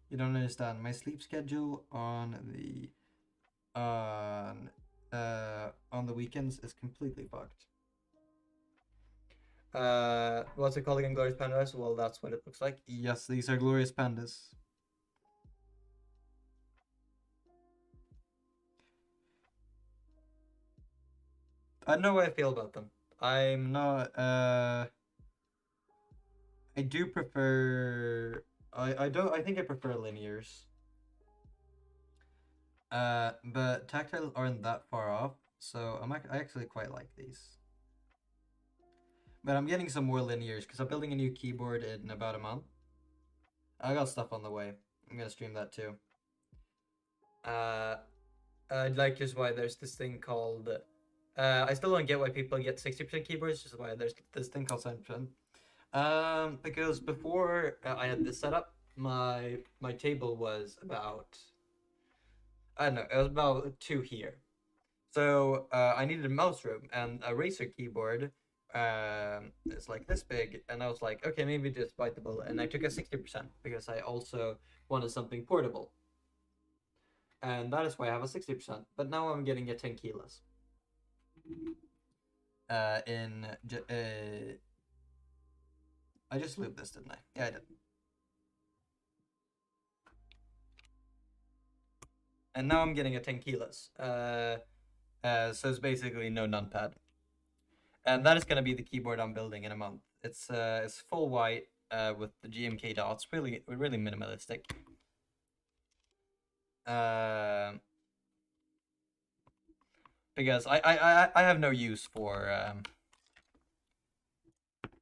You don't understand. My sleep schedule on the weekends is completely fucked. What's it called again? Glorious Pandas? Well, that's what it looks like. Yes, these are Glorious Pandas. I don't know how I feel about them. I'm not, I do prefer, I think I prefer linears. But tactiles aren't that far off, so I actually quite like these. But I'm getting some more linears because I'm building a new keyboard in about a month. I got stuff on the way. I'm gonna stream that too. Like just why there's this thing called. I still don't get why people get 60% keyboards. Just why there's this thing called 70%. Because before I had this setup, my table was about. I don't know. It was about 2 here. So I needed a mouse room and a Razer keyboard. It's like this big, and I was like, okay, maybe just biteable, and I took a 60% because I also wanted something portable, and that is why I have a 60%. But now I'm getting a 10 keyless. I just looped this, didn't I? Yeah, I did. And now I'm getting a 10 keyless. So it's basically no numpad. And that is going to be the keyboard I'm building in a month. It's full white with the GMK dots, really minimalistic. Because I have no use for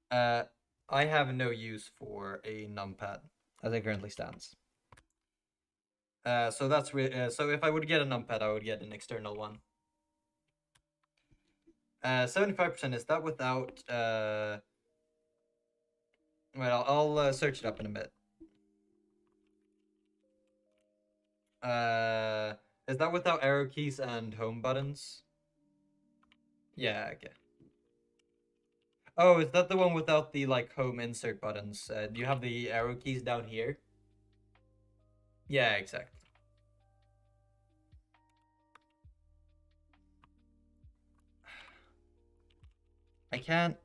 I have no use for a numpad as it currently stands. So that's so if I would get a numpad, I would get an external one. 75%, is that without well, I'll search it up in a bit. Is that without arrow keys and home buttons? Yeah, okay. Oh, is that the one without the like home insert buttons? Do you have the arrow keys down here? Yeah, exactly. I can't.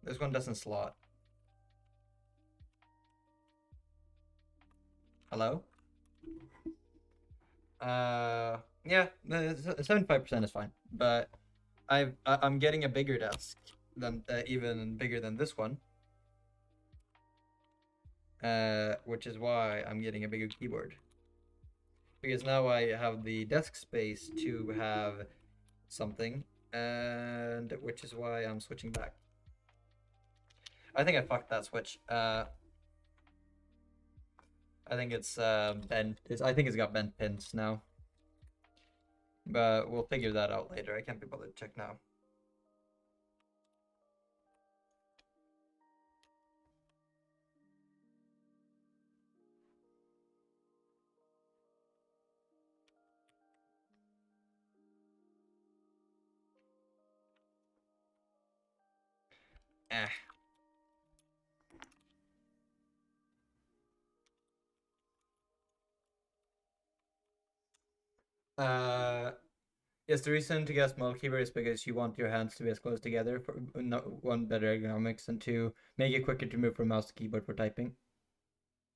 This one doesn't slot. Hello? Yeah, 75% is fine, but I'm getting a bigger desk than even bigger than this one. Which is why I'm getting a bigger keyboard. Because now I have the desk space to have something, and which is why I'm switching back. I think I fucked that switch. I think it's bent. I think it's got bent pins now. But we'll figure that out later. I can't be bothered to check now. Eh. Yes, the reason to get a small keyboard is because you want your hands to be as close together for one, better ergonomics, and two, make it quicker to move from mouse to keyboard for typing.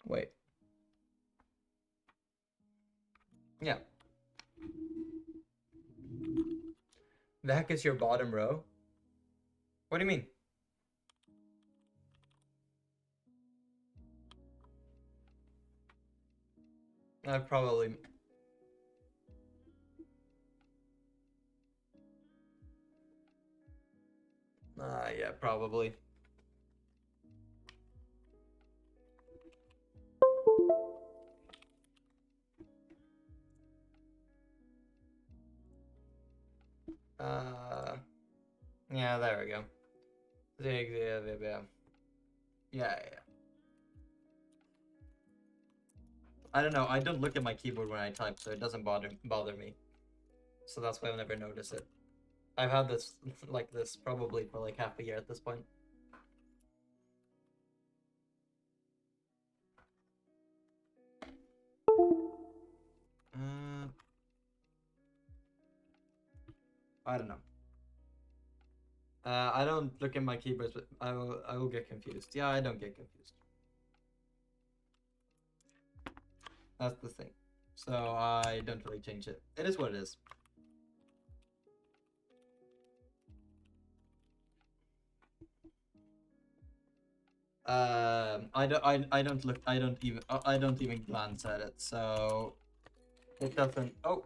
Wait. Yeah. The heck is your bottom row? What do you mean? Probably. Yeah, probably. Yeah, there we go. Yeah. Yeah. I don't know. I don't look at my keyboard when I type, so it doesn't bother me. So that's why I've never noticed it. I've had this like this probably for like half a year at this point. I don't know. I don't look at my keyboards, but I will get confused. Yeah, I don't get confused. That's the thing. So I don't really change it. It is what it is. I don't even glance at it, so it doesn't. Oh,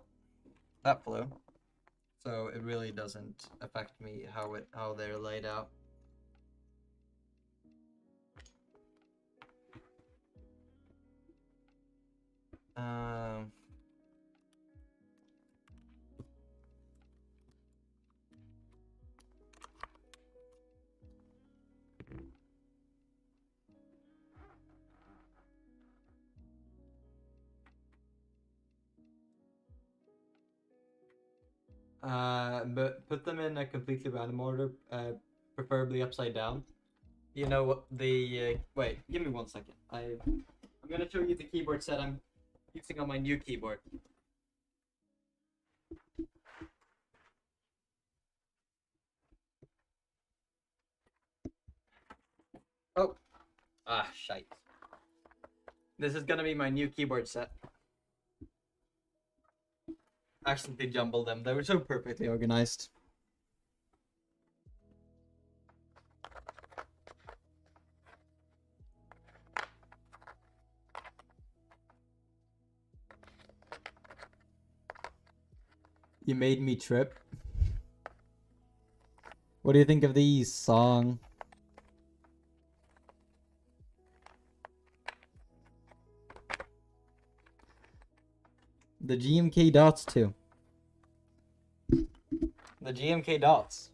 that flew. So it really doesn't affect me how they're laid out. Um. But put them in a completely random order, preferably upside down. You know what the wait, give me 1 second. I'm gonna show you the keyboard set I'm using on my new keyboard. Oh, shite. This is gonna be my new keyboard set. Accidentally jumbled them. They were so perfectly organized. You made me trip. What do you think of these song? The GMK dots too. The GMK dots.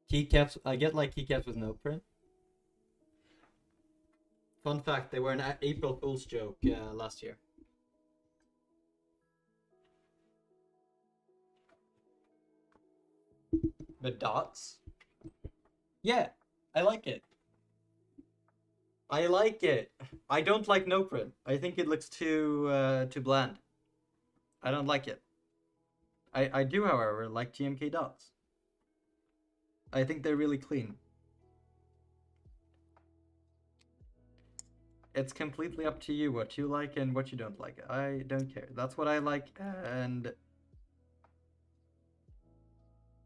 Keycaps. I get like keycaps with no print. Fun fact: they were an April Fool's joke last year. The dots. Yeah, I like it. I like it. I don't like no print. I think it looks too bland. I don't like it. I do, however, like GMK dots. I think they're really clean. It's completely up to you what you like and what you don't like. I don't care. That's what I like, and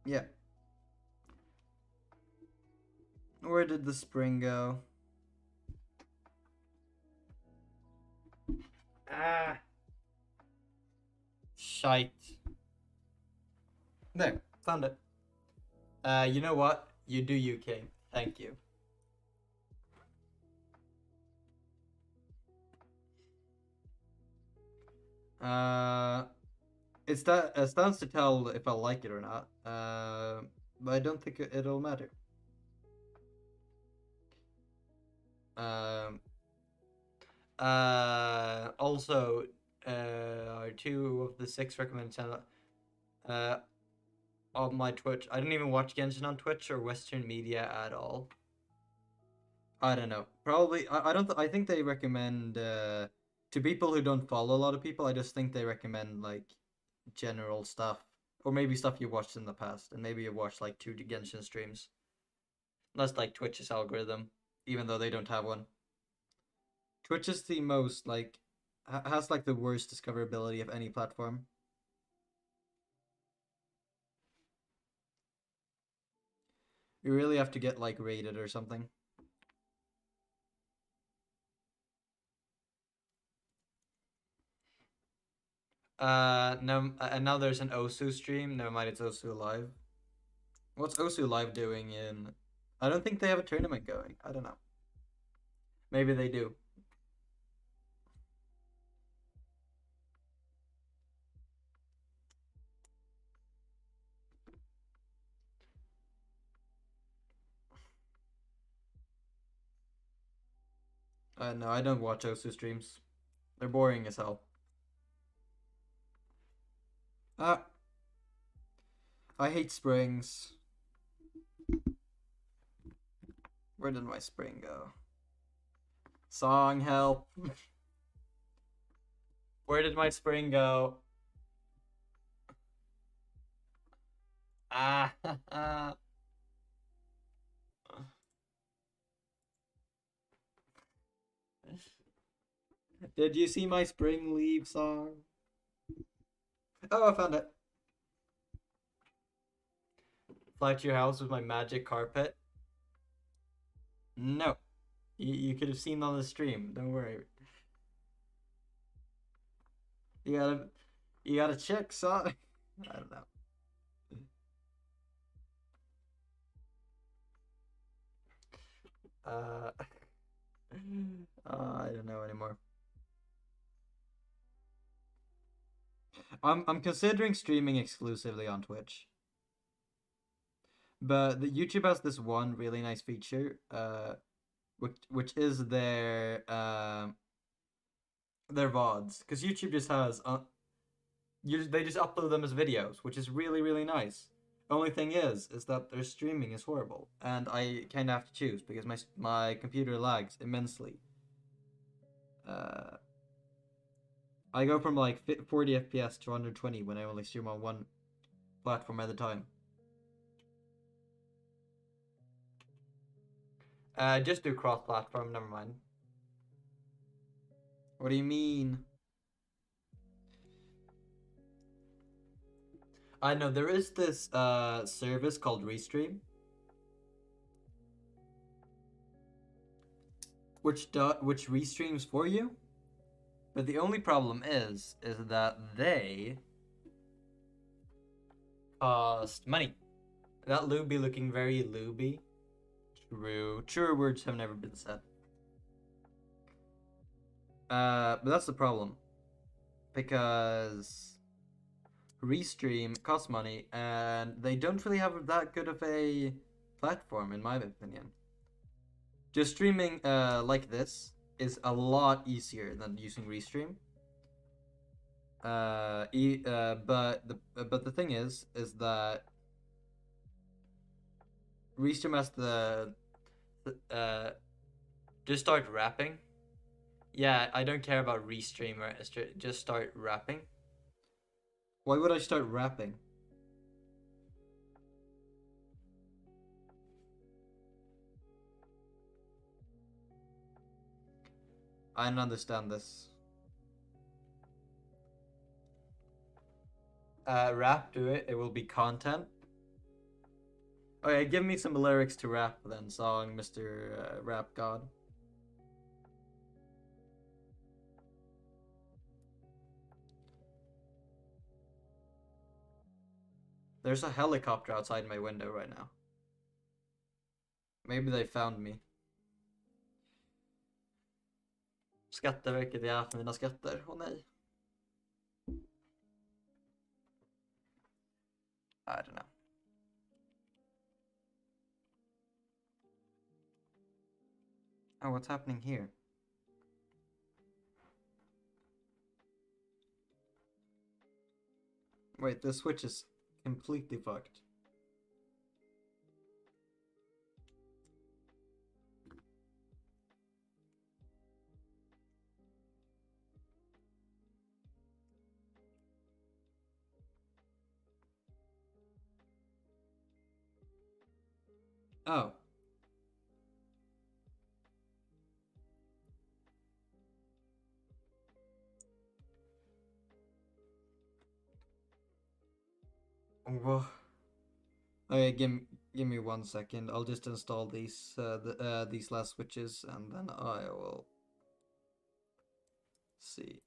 yeah. Where did the spring go? Ah. Shite. There, found it. You know what? You do UK. Thank you. It stands to tell if I like it or not. But I don't think it'll matter. Um. Also, 2 of the 6 recommended channel. On my Twitch, I don't even watch Genshin on Twitch or Western media at all. I don't know. Probably, I don't. I think they recommend to people who don't follow a lot of people. I just think they recommend like general stuff, or maybe stuff you watched in the past, and maybe you watched like 2 Genshin streams. That's like Twitch's algorithm, even though they don't have one. Twitch is the most like has like the worst discoverability of any platform. You really have to get like rated or something. No, and now there's an Osu stream. Never mind, it's Osu Live. What's Osu Live doing in? I don't think they have a tournament going. I don't know. Maybe they do. No, I don't watch Osu streams. They're boring as hell. Ah, I hate springs. Where did my spring go? Song, help. Where did my spring go? Ah, Did you see my spring leave song? Oh, I found it. Fly to your house with my magic carpet. No. You could have seen on the stream. Don't worry. You gotta check song. I don't know. I don't know anymore. I'm considering streaming exclusively on Twitch. But the YouTube has this one really nice feature, which is their VODs, because YouTube just has they just upload them as videos, which is really really nice. Only thing is that their streaming is horrible, and I kind of have to choose because my computer lags immensely. I go from like 40 FPS to 120 when I only stream on one platform at a time. Just do cross-platform. Never mind. What do you mean? I know there is this service called Restream, which restreams for you, but the only problem is that they cost money. That Luby looking very Luby. True. Truer words have never been said. But that's the problem, because Restream costs money, and they don't really have that good of a platform, in my opinion. Just streaming like this is a lot easier than using Restream. But the thing is that Restream has the just start rapping. Yeah, I don't care about Restream or just start rapping. Why would I start rapping? I don't understand this. Rap, do it. It will be content. Okay, give me some lyrics to rap then, song, Mr. Rap God. There's a helicopter outside my window right now. Maybe they found me. Skatteverket är för mina skatter. Åh nej. I don't know. Oh, what's happening here? Wait, this switch is completely fucked. Oh. Whoa. Okay, give me 1 second. I'll just install these last switches, and then I will see.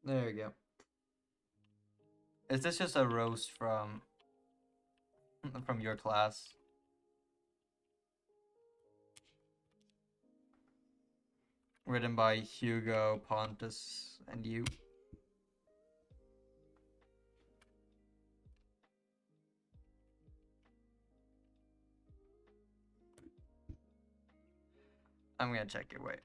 There you go. Is this just a roast from your class? Written by Hugo, Pontus, and you. I'm gonna check it. Wait.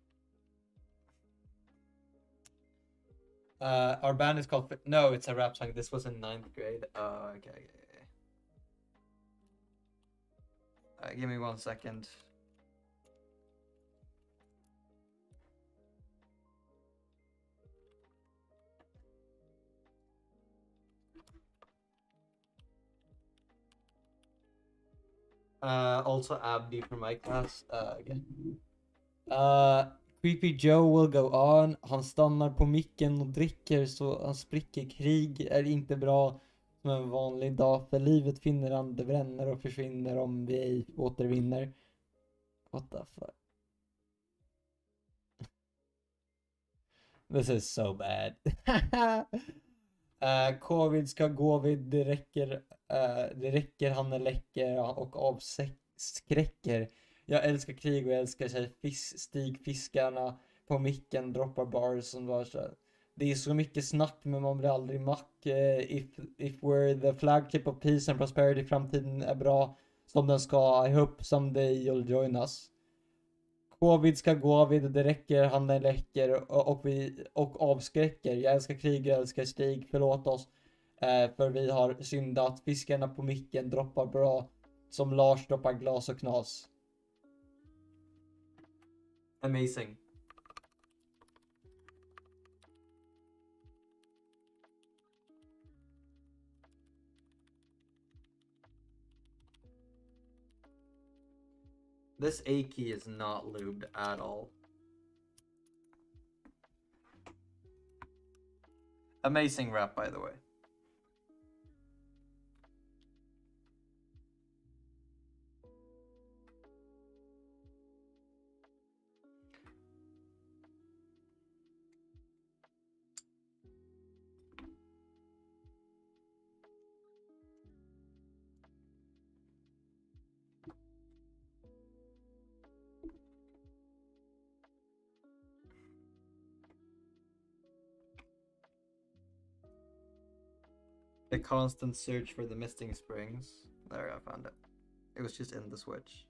Our band is called. No, it's a rap song. This was in 9th grade. Okay. Give me 1 second. Also Abdi from my class. Again. Creepy Joe will go on. Han stannar på micken och dricker så han spricker. Krig är inte bra som en vanlig dag. För livet finner andra vänner och försvinner om vi ej återvinner. What the fuck? This is so bad. Covid ska gå vid. Det räcker, han är läcker och avskräcker. Jag älskar krig och jag älskar sig. Stigfiskarna på micken droppar bars som var så. Det är så mycket snack men man blir aldrig mack. If we're the flagship of peace and prosperity, framtiden är bra som den ska. I hope someday you'll join us. Covid ska gå vid, det räcker, han är läcker och avskräcker. Jag älskar krig, jag älskar Stig, förlåt oss. För vi har syndat. Fiskarna på micken droppar bra som Lars droppar glas och knas. Amazing. This A key is not lubed at all. Amazing rap, by the way. A constant search for the missing springs. There, I found it. It was just in the switch.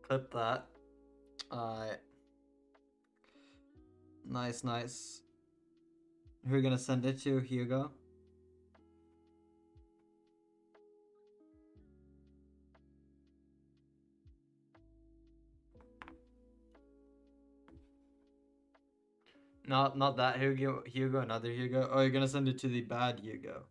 Clip that. Nice. Who are we gonna send it to, Hugo? Not that Hugo, another Hugo. Oh, you're gonna send it to the bad Hugo.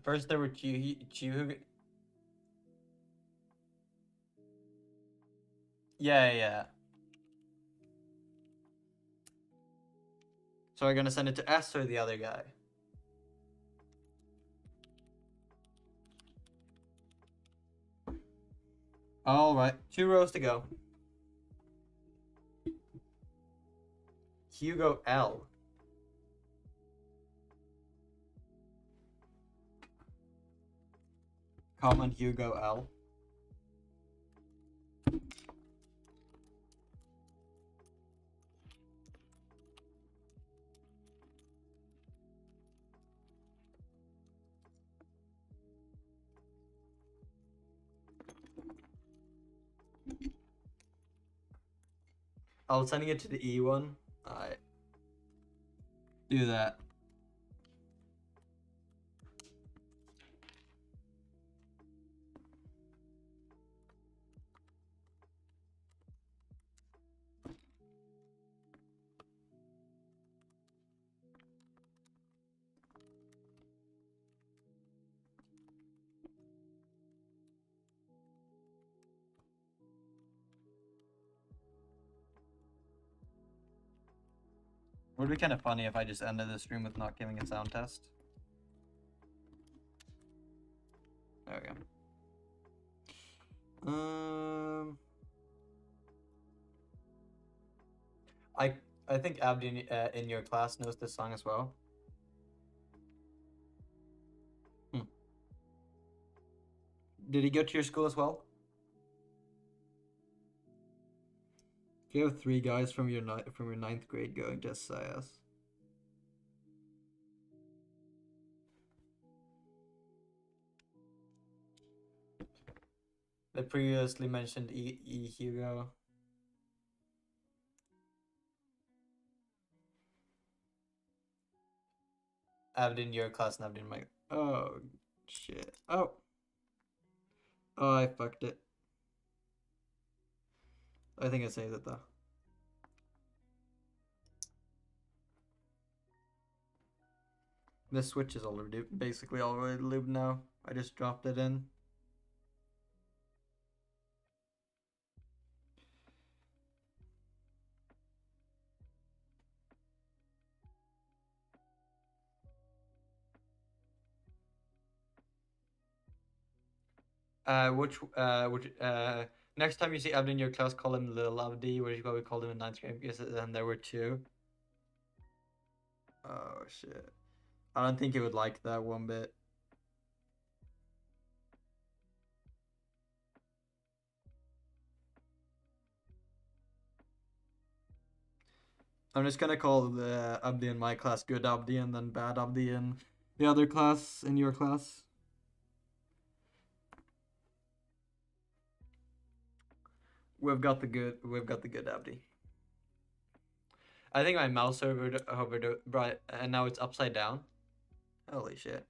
First there were Hugo. Yeah. So we're gonna send it to S or the other guy? Alright, 2 rows to go. Hugo L. Common Hugo L. I was sending it to the E one. Alright. Do that. Would be kind of funny if I just ended the stream with not giving a sound test. There we go. I think Abdi in your class knows this song as well. Did he go to your school as well? You have 3 guys from your 9th grade going to SIS. The previously mentioned E Hugo. Abdi in your class and Abdi in my. Oh shit! Oh I fucked it. I think I saved it though. This switch is already basically already lubed now. I just dropped it in. Next time you see Abdi in your class, call him Lil Abdi, which is what we called him in 9th grade, because then there were 2. Oh shit. I don't think he would like that one bit. I'm just gonna call the Abdi in my class good Abdi and then bad Abdi in the other class, in your class. We've got the good Abdi. I think my mouse hovered right, and now it's upside down. Holy shit.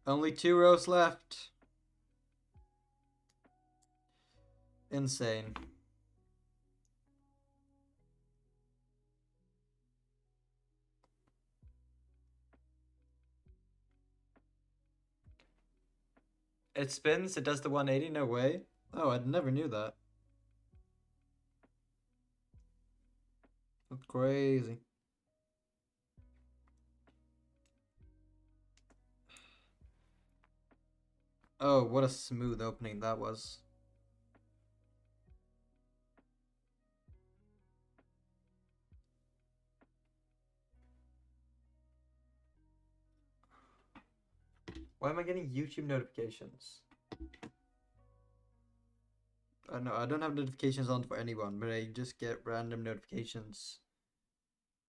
Only 2 rows left. Insane. It spins, it does the 180, no way. Oh, I never knew that. That's crazy. Oh, what a smooth opening that was. Why am I getting YouTube notifications? No, I don't have notifications on for anyone, but I just get random notifications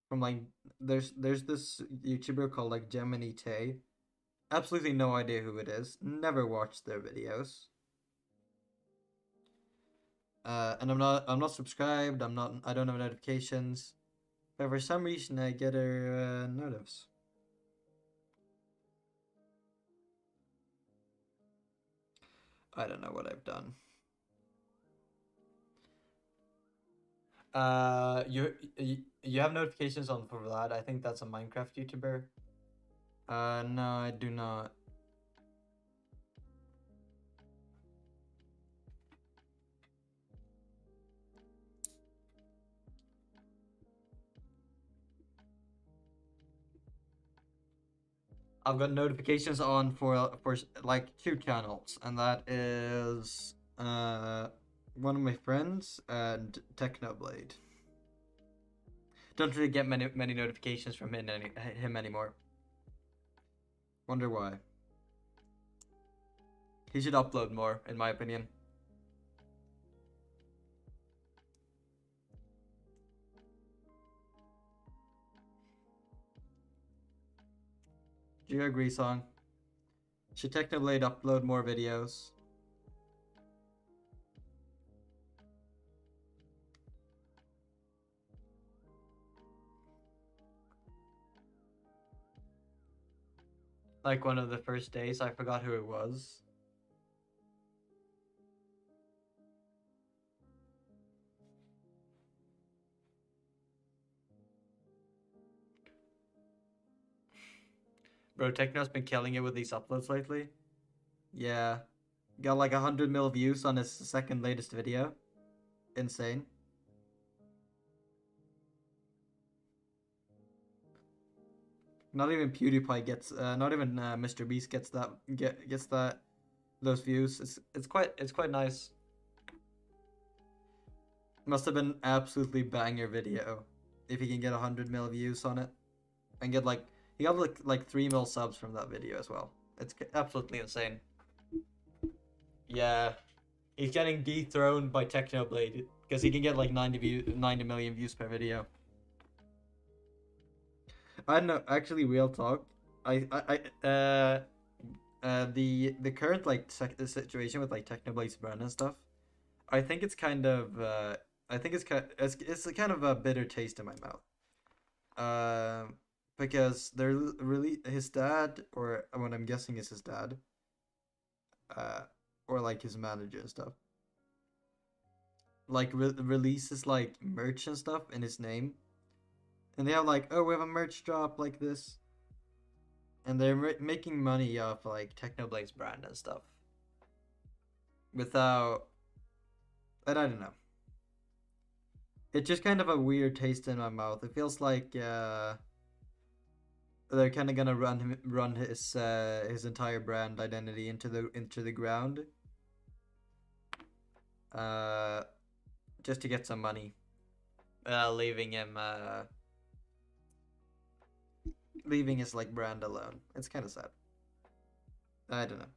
from like there's this YouTuber called like Gemini Tay. Absolutely no idea who it is. Never watched their videos. And I'm not subscribed. I don't have notifications. But for some reason I get her notifs. I don't know what I've done. You have notifications on for Vlad. I think that's a Minecraft YouTuber. No, I do not. I've got notifications on for like 2 channels, and that is one of my friends and Technoblade. Don't really get many notifications from him anymore. Wonder why. He should upload more, in my opinion. Do you agree, Song? Should Technoblade upload more videos? Like one of the first days, I forgot who it was. Bro, Techno's been killing it with these uploads lately. Yeah. Got like 100 mil views on his second latest video. Insane. Not even PewDiePie gets, not even Mr. Beast gets that those views. It's quite nice. Must have been absolutely banger video if he can get 100 mil views on it and get like he got like 3 mil subs from that video as well. It's absolutely insane. Yeah, he's getting dethroned by Technoblade because he can get like 90 million views per video. I don't know. Actually, real talk. The current like situation with like Technoblade's brand and stuff. I think it's kind of I think it's a kind of a bitter taste in my mouth. Because they're really his dad, or what I'm guessing is his dad, uh, or like his manager and stuff, like releases like merch and stuff in his name, and they have like, oh, we have a merch drop like this, and they're making money off like Technoblade's brand and stuff, without, and I don't know. It's just kind of a weird taste in my mouth. It feels like they're kind of gonna run his entire brand identity into the ground, uh, just to get some money, leaving him leaving his like brand alone. It's kind of sad. I don't know.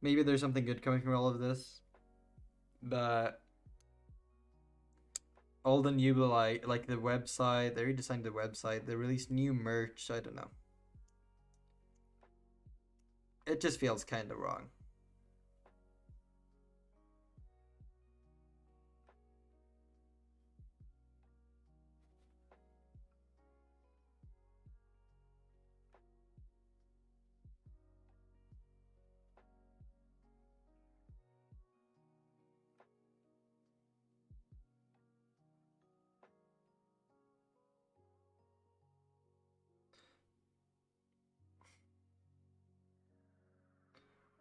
Maybe there's something good coming from all of this, but all the new like the website, they redesigned the website, they released new merch. I don't know. It just feels kind of wrong.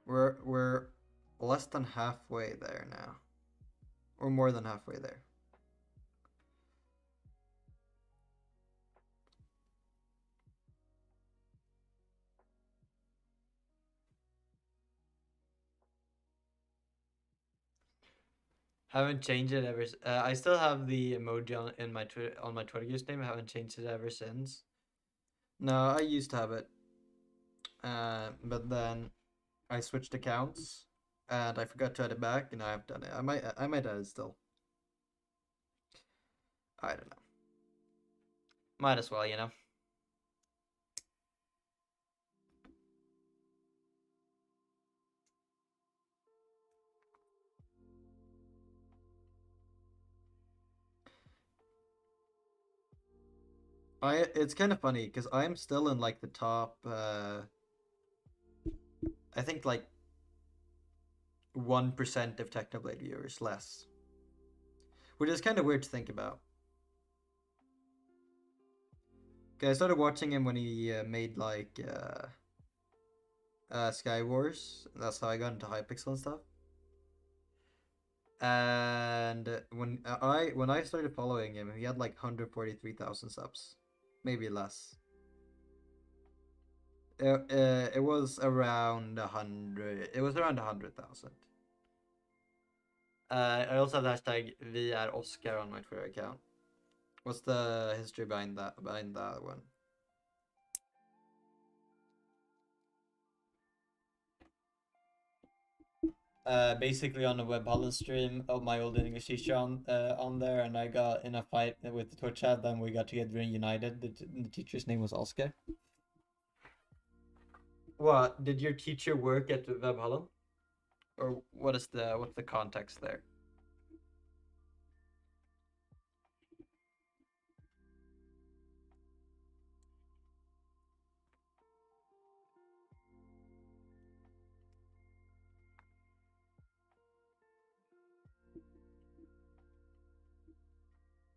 We're less than halfway there now, or more than halfway there. Haven't changed it ever. I still have the emoji in my on my Twitter username. I haven't changed it ever since. No, I used to have it, but then I switched accounts, and I forgot to add it back, and I have done it. I might add it still. I don't know. Might as well, you know. It's kind of funny because I'm still in like the top. I think like 1% of Technoblade viewers less, which is kind of weird to think about. Okay, I started watching him when he made like Sky Wars. That's how I got into Hypixel and stuff. And when I started following him, he had like 143,000 subs, maybe less. It was around 100. It was around 100,000. I also have the hashtag #VROscar on my Twitter account. What's the history behind that one? Basically on a Web Holland stream of my old English teacher on there, and I got in a fight with the Twitch chat. Then we got together and united. The teacher's name was Oscar. What did your teacher work at Web Holland, or what's the context there?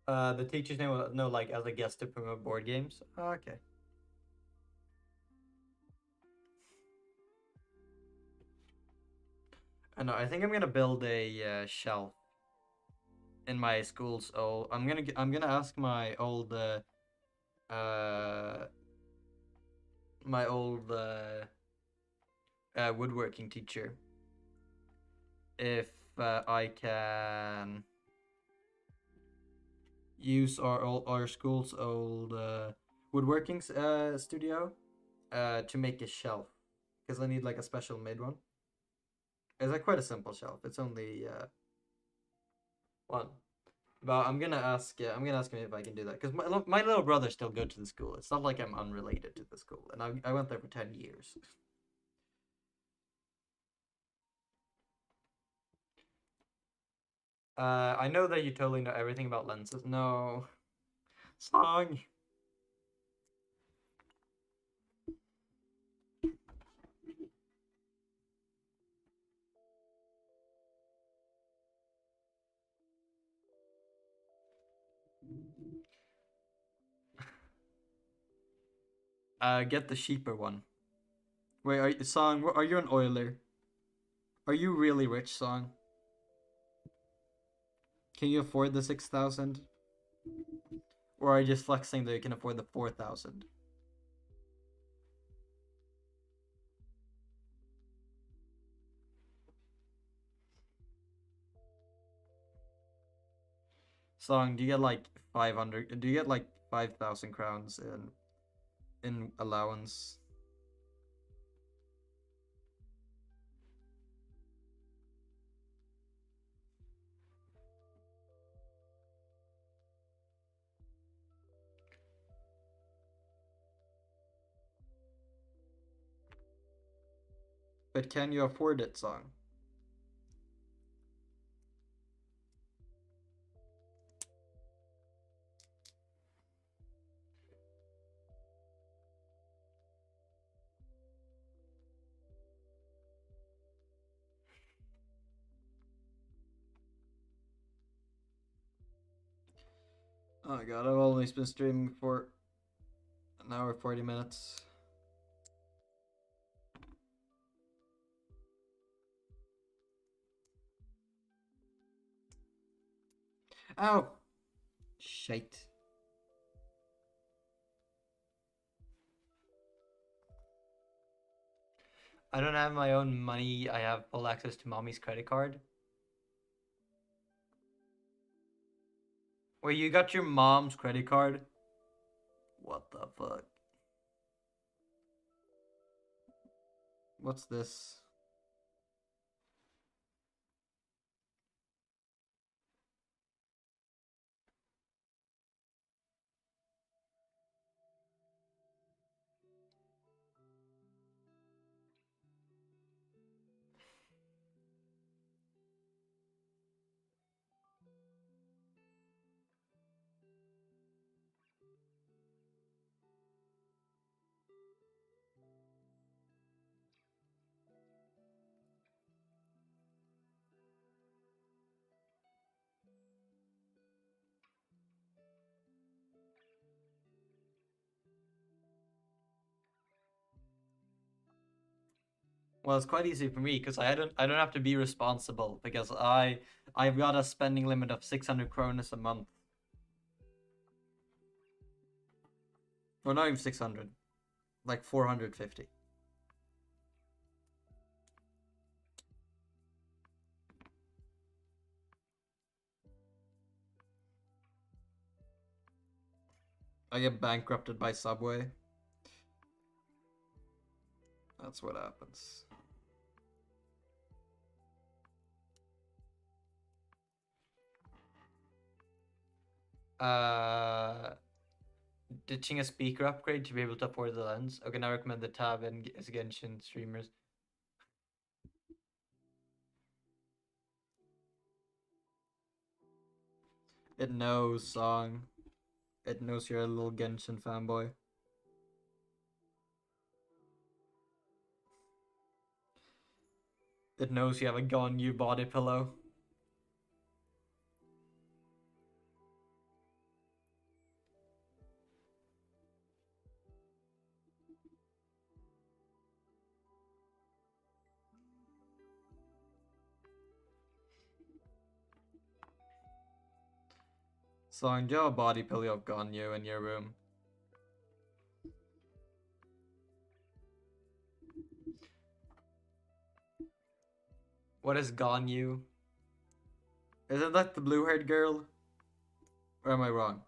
The teacher's name was no, like as a guest to promote board games. Oh, okay. I know. I think I'm gonna build a shelf in my school's old. I'm gonna ask uh my old woodworking teacher if I can use our school's old woodworking studio to make a shelf, because I need like a special made one. It's like quite a simple shelf. It's only one. But I'm gonna ask. I'm gonna ask him if I can do that, because my little brother still go to the school. It's not like I'm unrelated to the school, and I went there for 10 years. I know that you totally know everything about lenses. No. Song. Get the cheaper one. Wait, Song, are you an oiler? Are you really rich, Song? Can you afford the 6,000? Or are you just flexing that you can afford the 4,000? Song, do you get like 500? Do you get like 5,000 crowns in allowance? But can you afford it, Song? Oh my god, I've only been streaming for an hour 40 minutes. Ow! Shite. I don't have my own money. I have full access to mommy's credit card. Wait, you got your mom's credit card? What the fuck? What's this? Well, it's quite easy for me because I don't have to be responsible because I've got a spending limit of 600 kronas a month. Or not even 600, like 450. I get bankrupted by Subway. That's what happens. Ditching a speaker upgrade to be able to afford the lens. Okay, now I recommend the tab and Genshin streamers. It knows, Song. It knows you're a little Genshin fanboy. It knows you have a Gonyu body pillow. Song, do you have a body pillow of Gonyu in your room? What is Ganyu? Isn't that the blue-haired girl? Or am I wrong?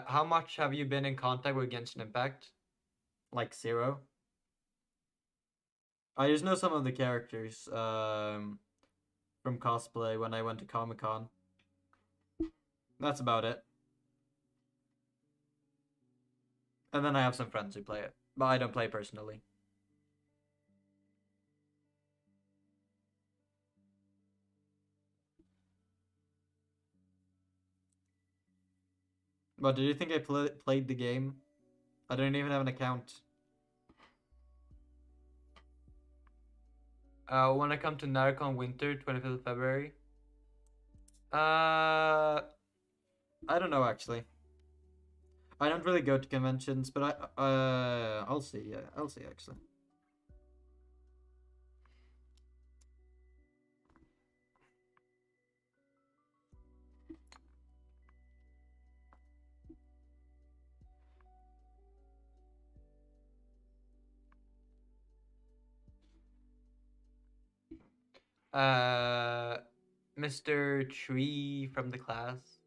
How much have you been in contact with Genshin Impact? Like 0. I just know some of the characters from cosplay when I went to Comic-Con. That's about it. And then I have some friends who play it, but I don't play personally. But did you think I played the game? I don't even have an account. When I come to Narcon Winter, 25th of February. Uh, I don't know actually. I don't really go to conventions, but I'll see. Yeah, I'll see actually. Mr. Tree from the class.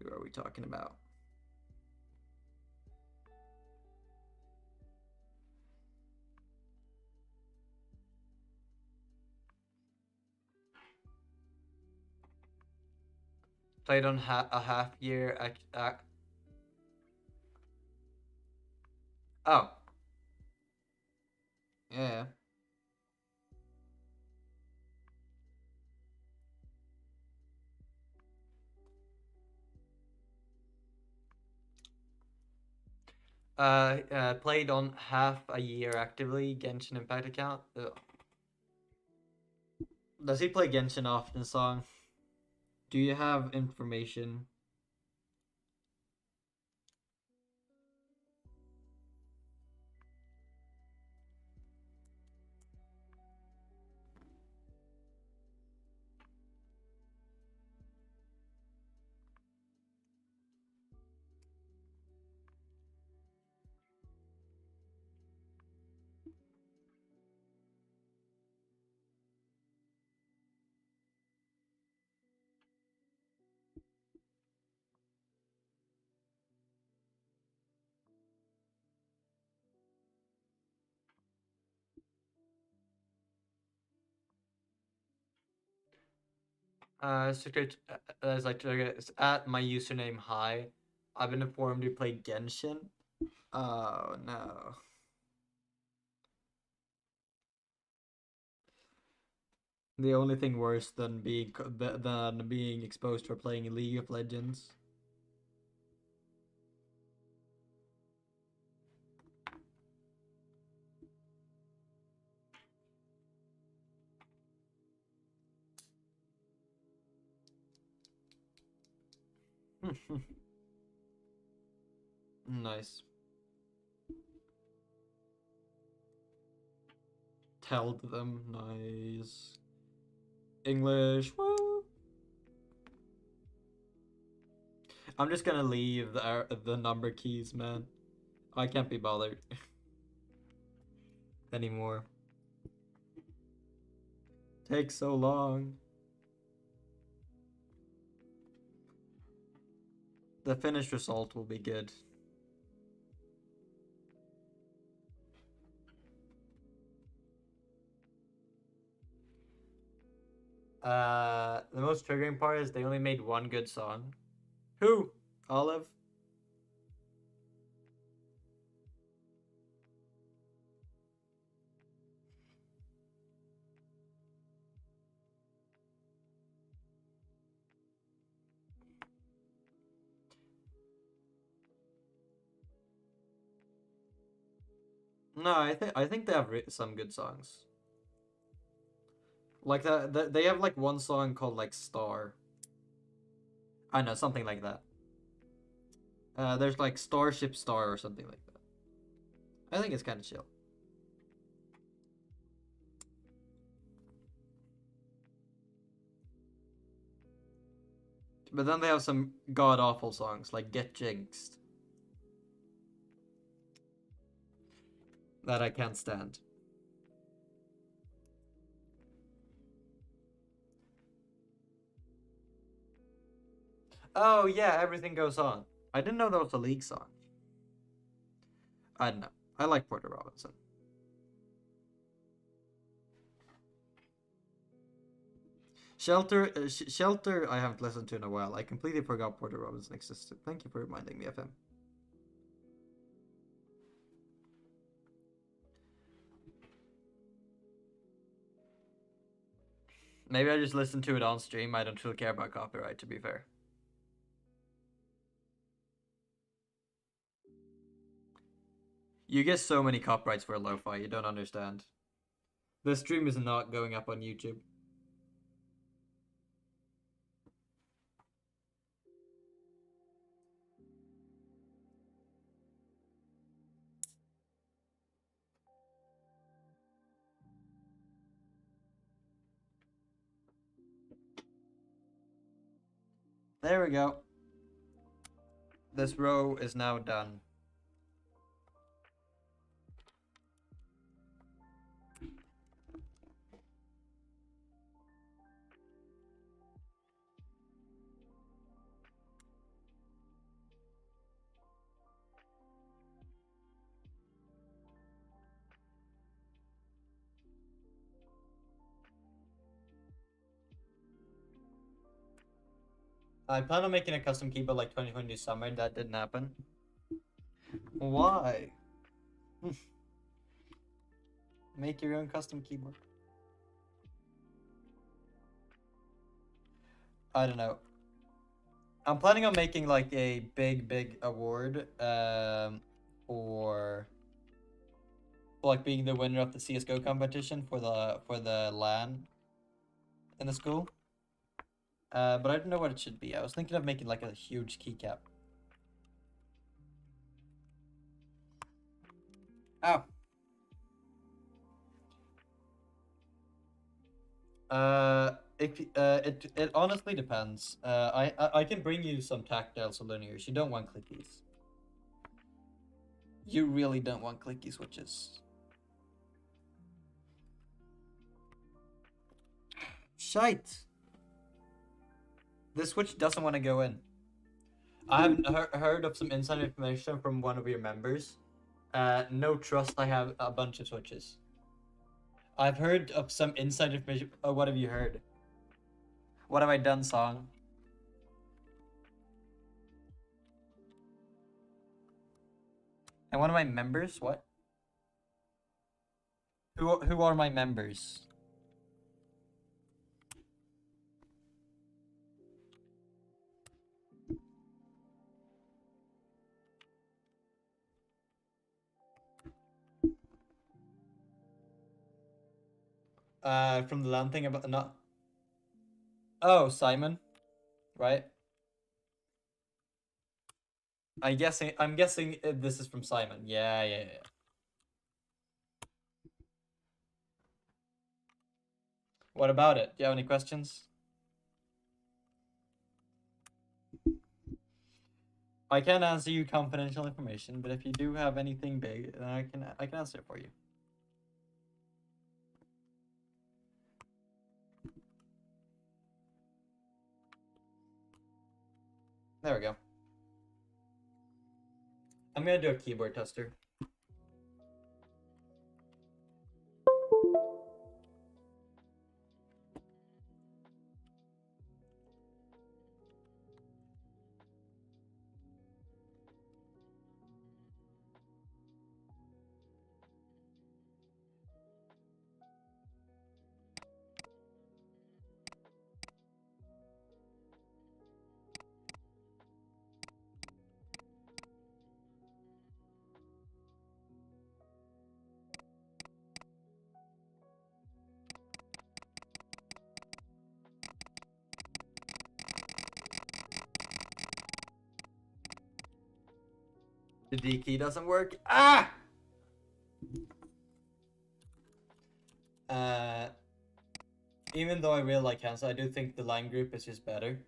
Who are we talking about? Played on a half year. Oh, Yeah. played on half a year actively. Genshin Impact account. Does he play Genshin often, Song? Do you have information? Secret. As like at my username hi. I've been informed you play Genshin. Oh no. The only thing worse than being exposed for playing League of Legends. Nice. Tell them nice. English. Woo. I'm just gonna leave the number keys, man. I can't be bothered anymore. Takes so long. The finished result will be good. The most triggering part is they only made one good song. Who? Olive? No, I think they have some good songs. Like they have like one song called like Star. I know, something like that. There's like Starship Star or something like that. I think it's kind of chill. But then they have some god awful songs like Get Jinxed that I can't stand. Oh yeah, Everything Goes On. I didn't know that was a League song. I don't know. I like Porter Robinson. Shelter, I haven't listened to in a while. I completely forgot Porter Robinson existed. Thank you for reminding me of him. Maybe I just listen to it on stream. I don't really care about copyright, to be fair. You get so many copyrights for lo-fi, you don't understand. The stream is not going up on YouTube. There we go. This row is now done. I plan on making a custom keyboard like 2020 summer. That didn't happen. Why? Make your own custom keyboard. I don't know. I'm planning on making like a big award for like being the winner of the CS:GO competition for the LAN in the school. But I don't know what it should be. I was thinking of making like a huge keycap. Oh. It honestly depends. I can bring you some tactile linears. You don't want clickies. You really don't want clicky switches. Shite. This switch doesn't want to go in. I haven't heard of some inside information from one of your members. No trust. I have a bunch of switches. I've heard of some inside information. Oh, what have you heard? What have I done, Song? And one of my members? What? Who are my members? From the LAN thing about not. Oh, Simon, right? I'm guessing this is from Simon. Yeah. What about it? Do you have any questions? I can't answer you confidential information, but if you do have anything big, then I can answer it for you. There we go. I'm gonna do a keyboard tester. The D key doesn't work. Ah! Even though I really like Hansa, I do think the line group is just better.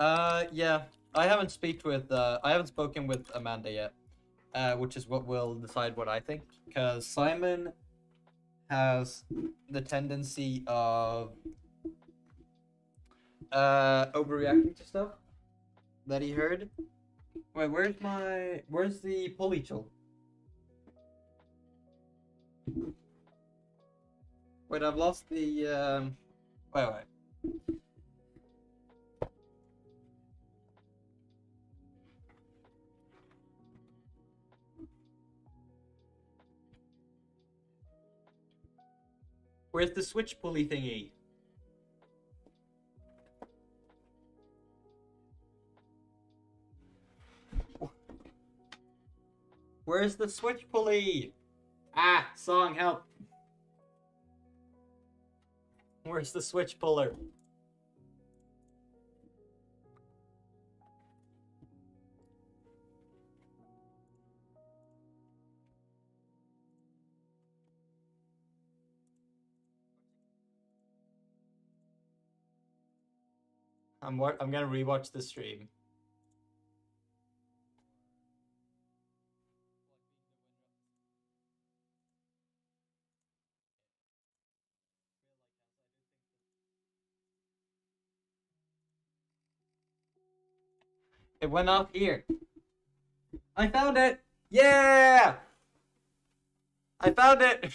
Yeah. I haven't spoken with Amanda yet. Which is what will decide what I think. Because Simon has the tendency of overreacting to stuff that he heard. Wait, where's the pulley tool? Wait, I've lost the wait. Where's the switch pulley thingy? Where's the switch pulley? Ah, song, help. Where's the switch puller? I'm gonna rewatch the stream. It went off here. I found it! Yeah! I found it!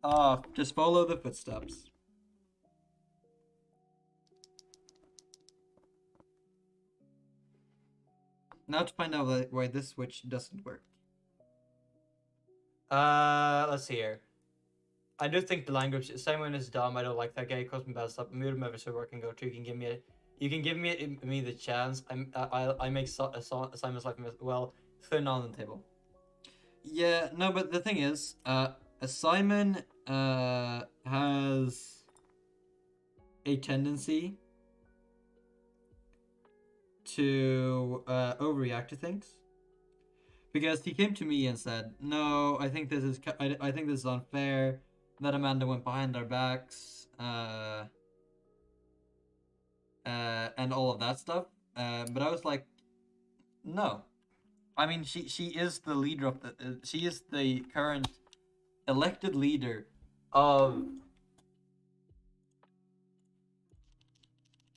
Oh, just follow the footsteps. Now to find out why this switch doesn't work. Let's see here. I do think the language Simon is dumb. I don't like that guy. He calls me bad stuff. Move him over so I can go to. You can give me the chance. I make Simon's life well thin on the table. Yeah, no, but the thing is, Simon has a tendency to overreact to things. Because he came to me and said, "No, I think this is unfair. That Amanda went behind our backs, and all of that stuff." But I was like, "No, I mean she is the leader of the she is the current elected leader of."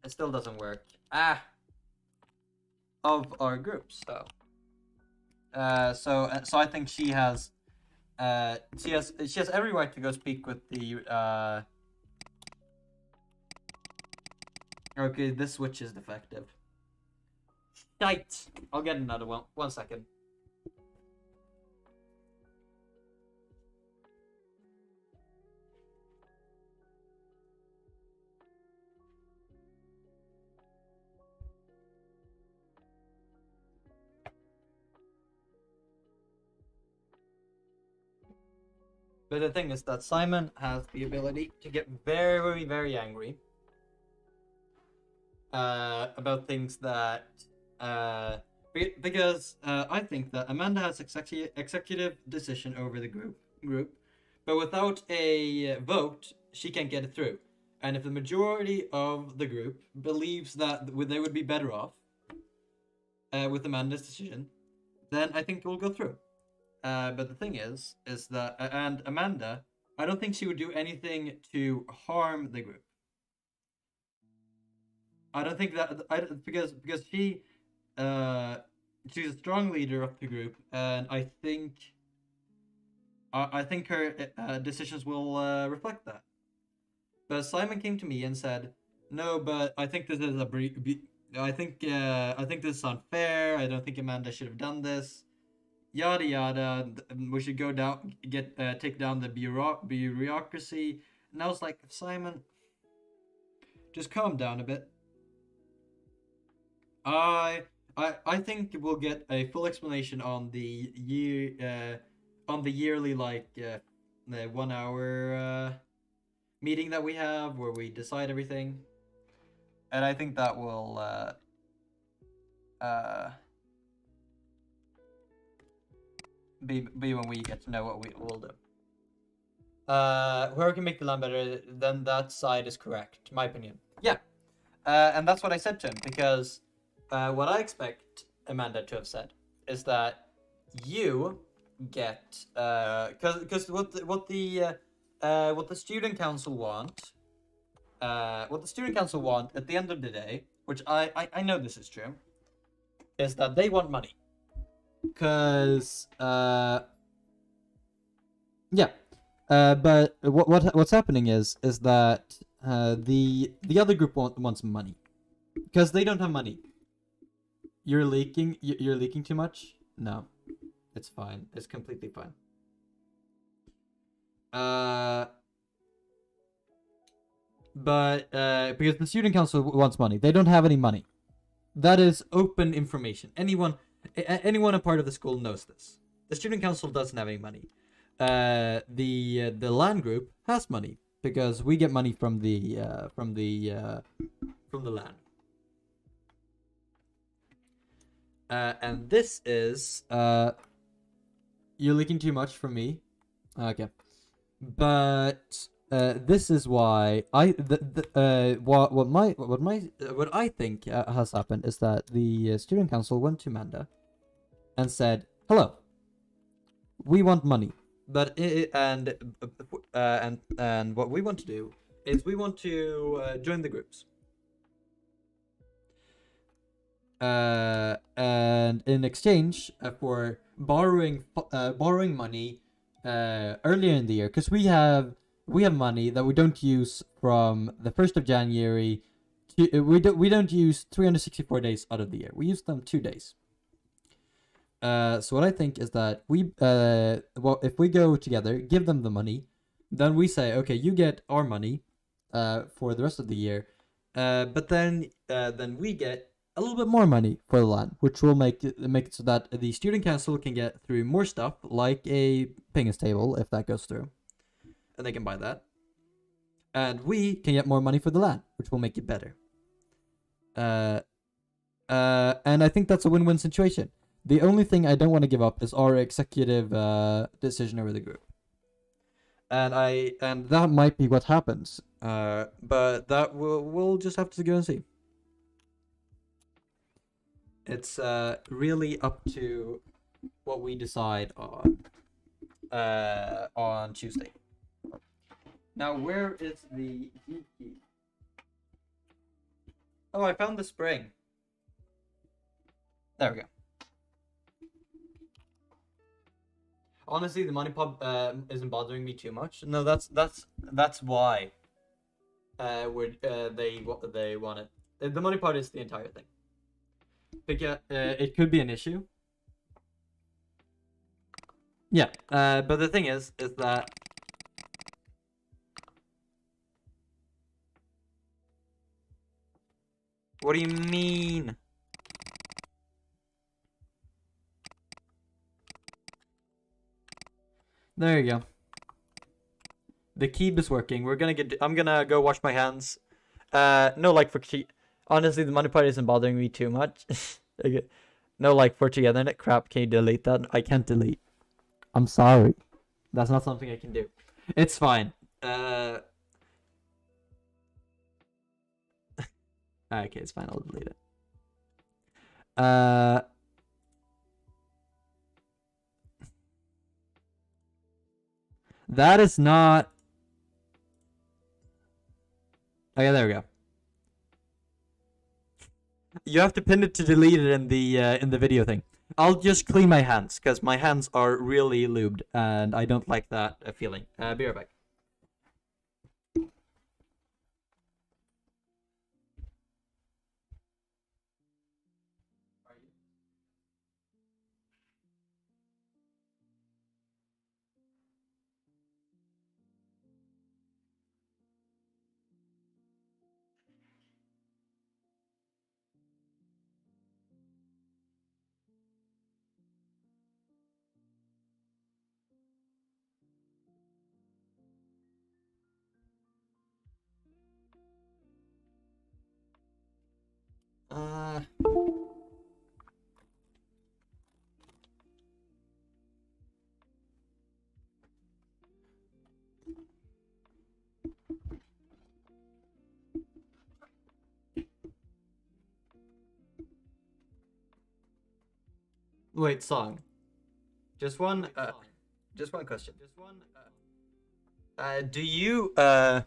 It still doesn't work. Of our group, so. So I think she has every right to go speak with the Okay, this switch is defective. Shite! I'll get another one. 1 second. But the thing is that Simon has the ability to get very, very angry about things that because I think that Amanda has executive decision over the group, but without a vote, she can't get it through. And if the majority of the group believes that they would be better off with Amanda's decision, then I think it will go through. But the thing is that and Amanda, I don't think she would do anything to harm the group. I don't think that because she's a strong leader of the group, and I think her decisions will reflect that. But Simon came to me and said, "No, but I think this is I think this is unfair. I don't think Amanda should have done this. Yada yada. We should go down, take down the bureaucracy." And I was like, "Simon, just calm down a bit. I think we'll get a full explanation on the yearly the 1 hour meeting that we have where we decide everything." And I think that will be when we get to know what we will do. Whoever can make the land better, then that side is correct, my opinion. Yeah. And that's what I said to him, because what I expect Amanda to have said is that you get because what the student council want at the end of the day, which I know this is true, is that they want money. Because yeah. But what's happening is that the other group wants money, because they don't have money. You're leaking. You're leaking too much. No, it's fine. It's completely fine. But because the student council wants money, they don't have any money. That is open information. Anyone a part of the school knows this. The student council doesn't have any money. The land group has money, because we get money from the land. And this is you're leaking too much from me. Okay, but this is why what I think has happened is that the student council went to Amanda and said, "Hello, we want money, but and what we want to do is we want to join the groups. And in exchange for borrowing money earlier in the year, because we have money that we don't use from the 1st of January to we don't use 364 days out of the year. We use them 2 days. So what I think is that if we go together, give them the money, then we say, okay, you get our money for the rest of the year, but then we get a little bit more money for the land, which will make it so that the student council can get through more stuff, like a pengus table, if that goes through, and they can buy that, and we can get more money for the land, which will make it better. And I think that's a win-win situation. The only thing I don't want to give up is our executive decision over the group, and that might be what happens. But that we'll just have to go and see. It's really up to what we decide on Tuesday. Now, where is the key? Oh, I found the spring. There we go. Honestly, the money pub isn't bothering me too much. No, that's why they want it. The money part is the entire thing. Because it could be an issue. Yeah, but the thing is that what do you mean? There you go. The keyb is working. I'm gonna go wash my hands. No like for key. Honestly, the money part isn't bothering me too much. Okay. No like for togetherness. Crap, can you delete that? I can't delete. I'm sorry. That's not something I can do. It's fine. Okay, it's fine. I'll delete it. That is not. Okay, there we go. You have to pin it to delete it in the video thing. I'll just clean my hands, because my hands are really lubed, and I don't like that feeling. Be right back. Uh. Wait, song. Just one. Just one question. Do you? But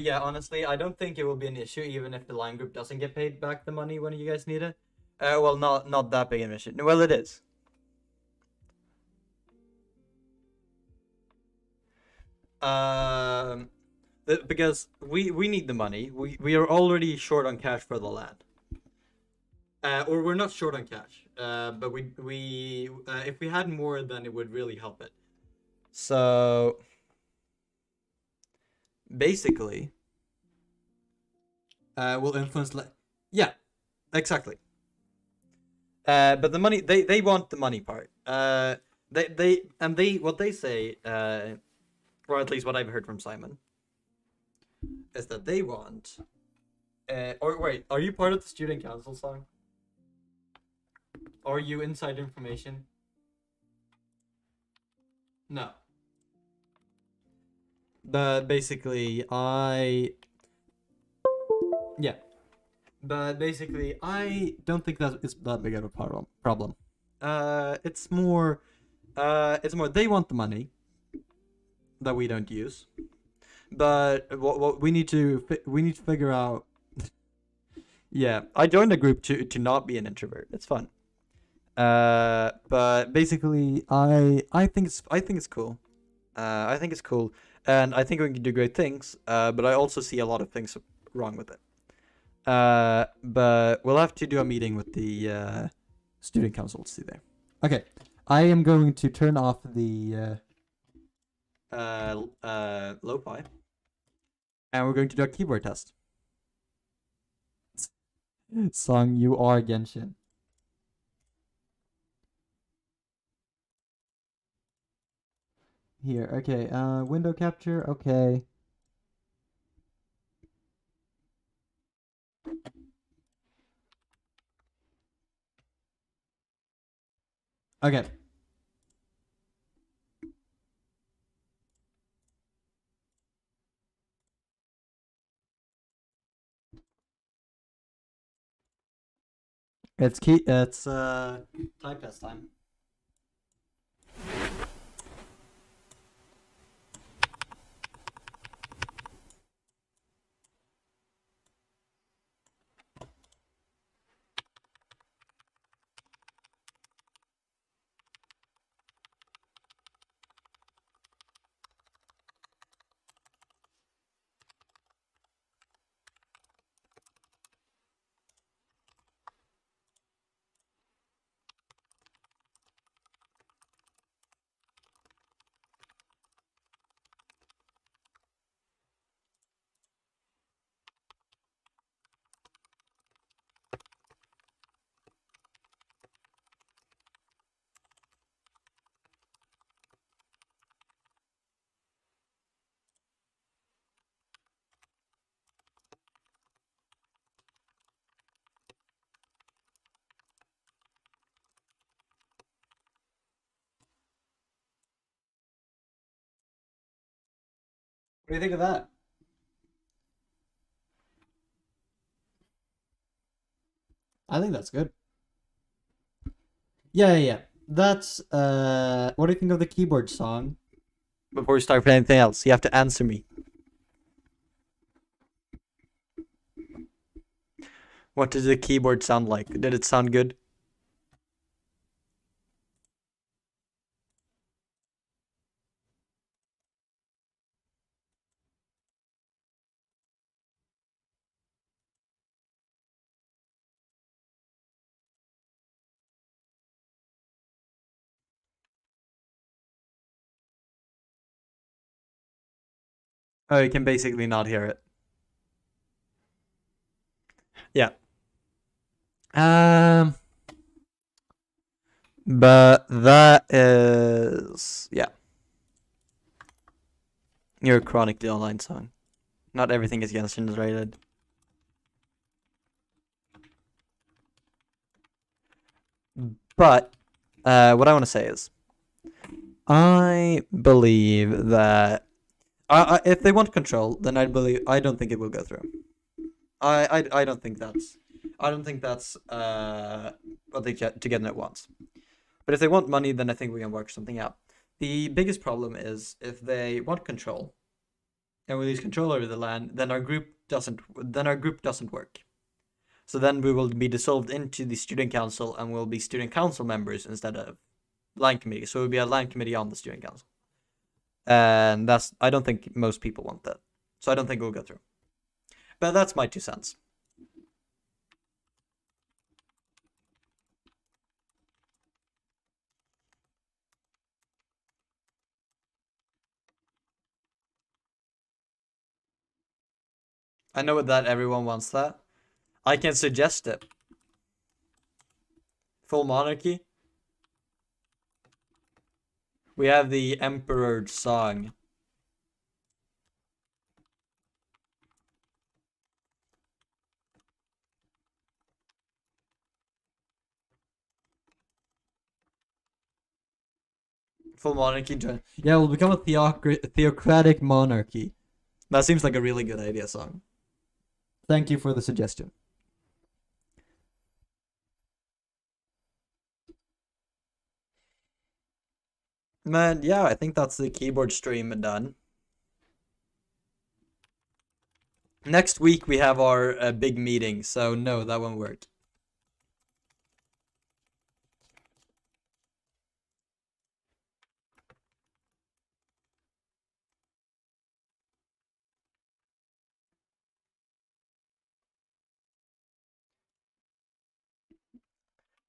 yeah, honestly, I don't think it will be an issue even if the line group doesn't get paid back the money when you guys need it. Well, not that big an issue. Well, it is. Because we need the money. We are already short on cash for the land. Or we're not short on cash. But we if we had more, then it would really help it. So basically, will influence. Yeah, exactly. But the money they want the money part. They what they say, or at least what I've heard from Simon, is that they want. Or wait, are you part of the student council song? Are you inside information? No. But basically, yeah. But basically, I don't think that it's that big of a problem. It's more they want the money that we don't use. But what we need to figure out. Yeah, I joined a group to not be an introvert. It's fun. But basically, I think it's cool. I think it's cool, and I think we can do great things. But I also see a lot of things wrong with it. But we'll have to do a meeting with the student council to see there. Okay, I am going to turn off the lo-fi, and we're going to do a keyboard test. Song, you are Genshin. Here, okay. Window capture, okay. Okay. It's type test time. What do you think of that? I think that's good. Yeah. That's what do you think of the keyboard song? Before we start playing anything else, you have to answer me. What did the keyboard sound like? Did it sound good? Oh, you can basically not hear it. Yeah. But that is yeah. You're a chronically online song. Not everything is Genshin rated. But what I want to say is, I believe that if they want control, then I don't think it will go through. I don't think that's what they get together at once. But if they want money, then I think we can work something out. The biggest problem is if they want control, and we lose control over the land, then our group doesn't work. So then we will be dissolved into the student council, and we'll be student council members instead of land committee. So it will be a land committee on the student council, and I don't think most people want that. So I don't think it will go through. But that's my 2 cents. I know that everyone wants that. I can suggest it. Full monarchy. We have the Emperor's Song. Full monarchy. Yeah, we'll become a theocratic monarchy. That seems like a really good idea, Song. Thank you for the suggestion. Man, yeah, I think that's the keyboard stream done. Next week we have our big meeting, so no, that won't work.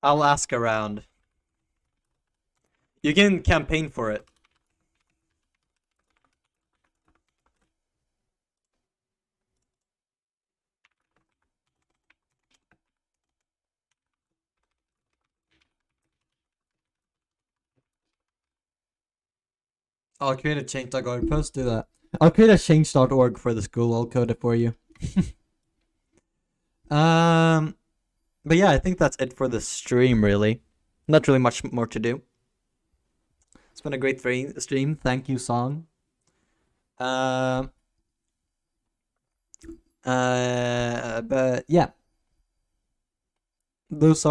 I'll ask around. You can campaign for it. I'll create a change.org post, do that. I'll create a change.org for the school, I'll code it for you. But yeah, I think that's it for the stream, really. Not really much more to do. It's been a great stream. Thank you, Song. But yeah. That's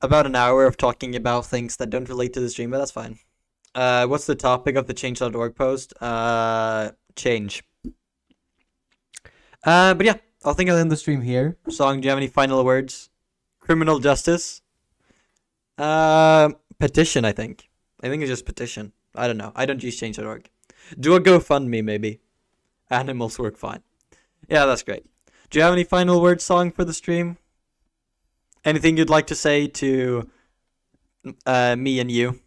about an hour of talking about things that don't relate to the stream, but that's fine. What's the topic of the change.org post? Change. But yeah, I think I'll end the stream here. Song, do you have any final words? Criminal justice? Petition, I think. I think it's just petition. I don't know. I don't use change.org. Do a GoFundMe, maybe. Animals work fine. Yeah, that's great. Do you have any final words, Song, for the stream? Anything you'd like to say to me and you?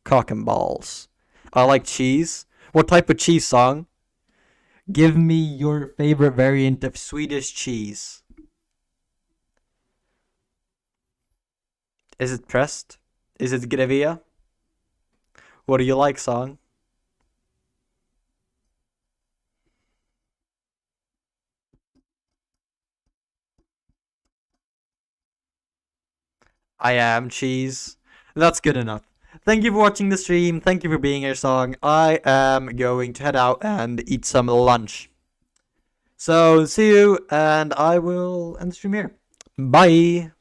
Cock and balls. I like cheese. What type of cheese, Song? Give me your favorite variant of Swedish cheese. Is it pressed? Is it grevia? What do you like, Song? I am cheese. That's good enough. Thank you for watching the stream. Thank you for being here, Song. I am going to head out and eat some lunch. So, see you, and I will end the stream here. Bye!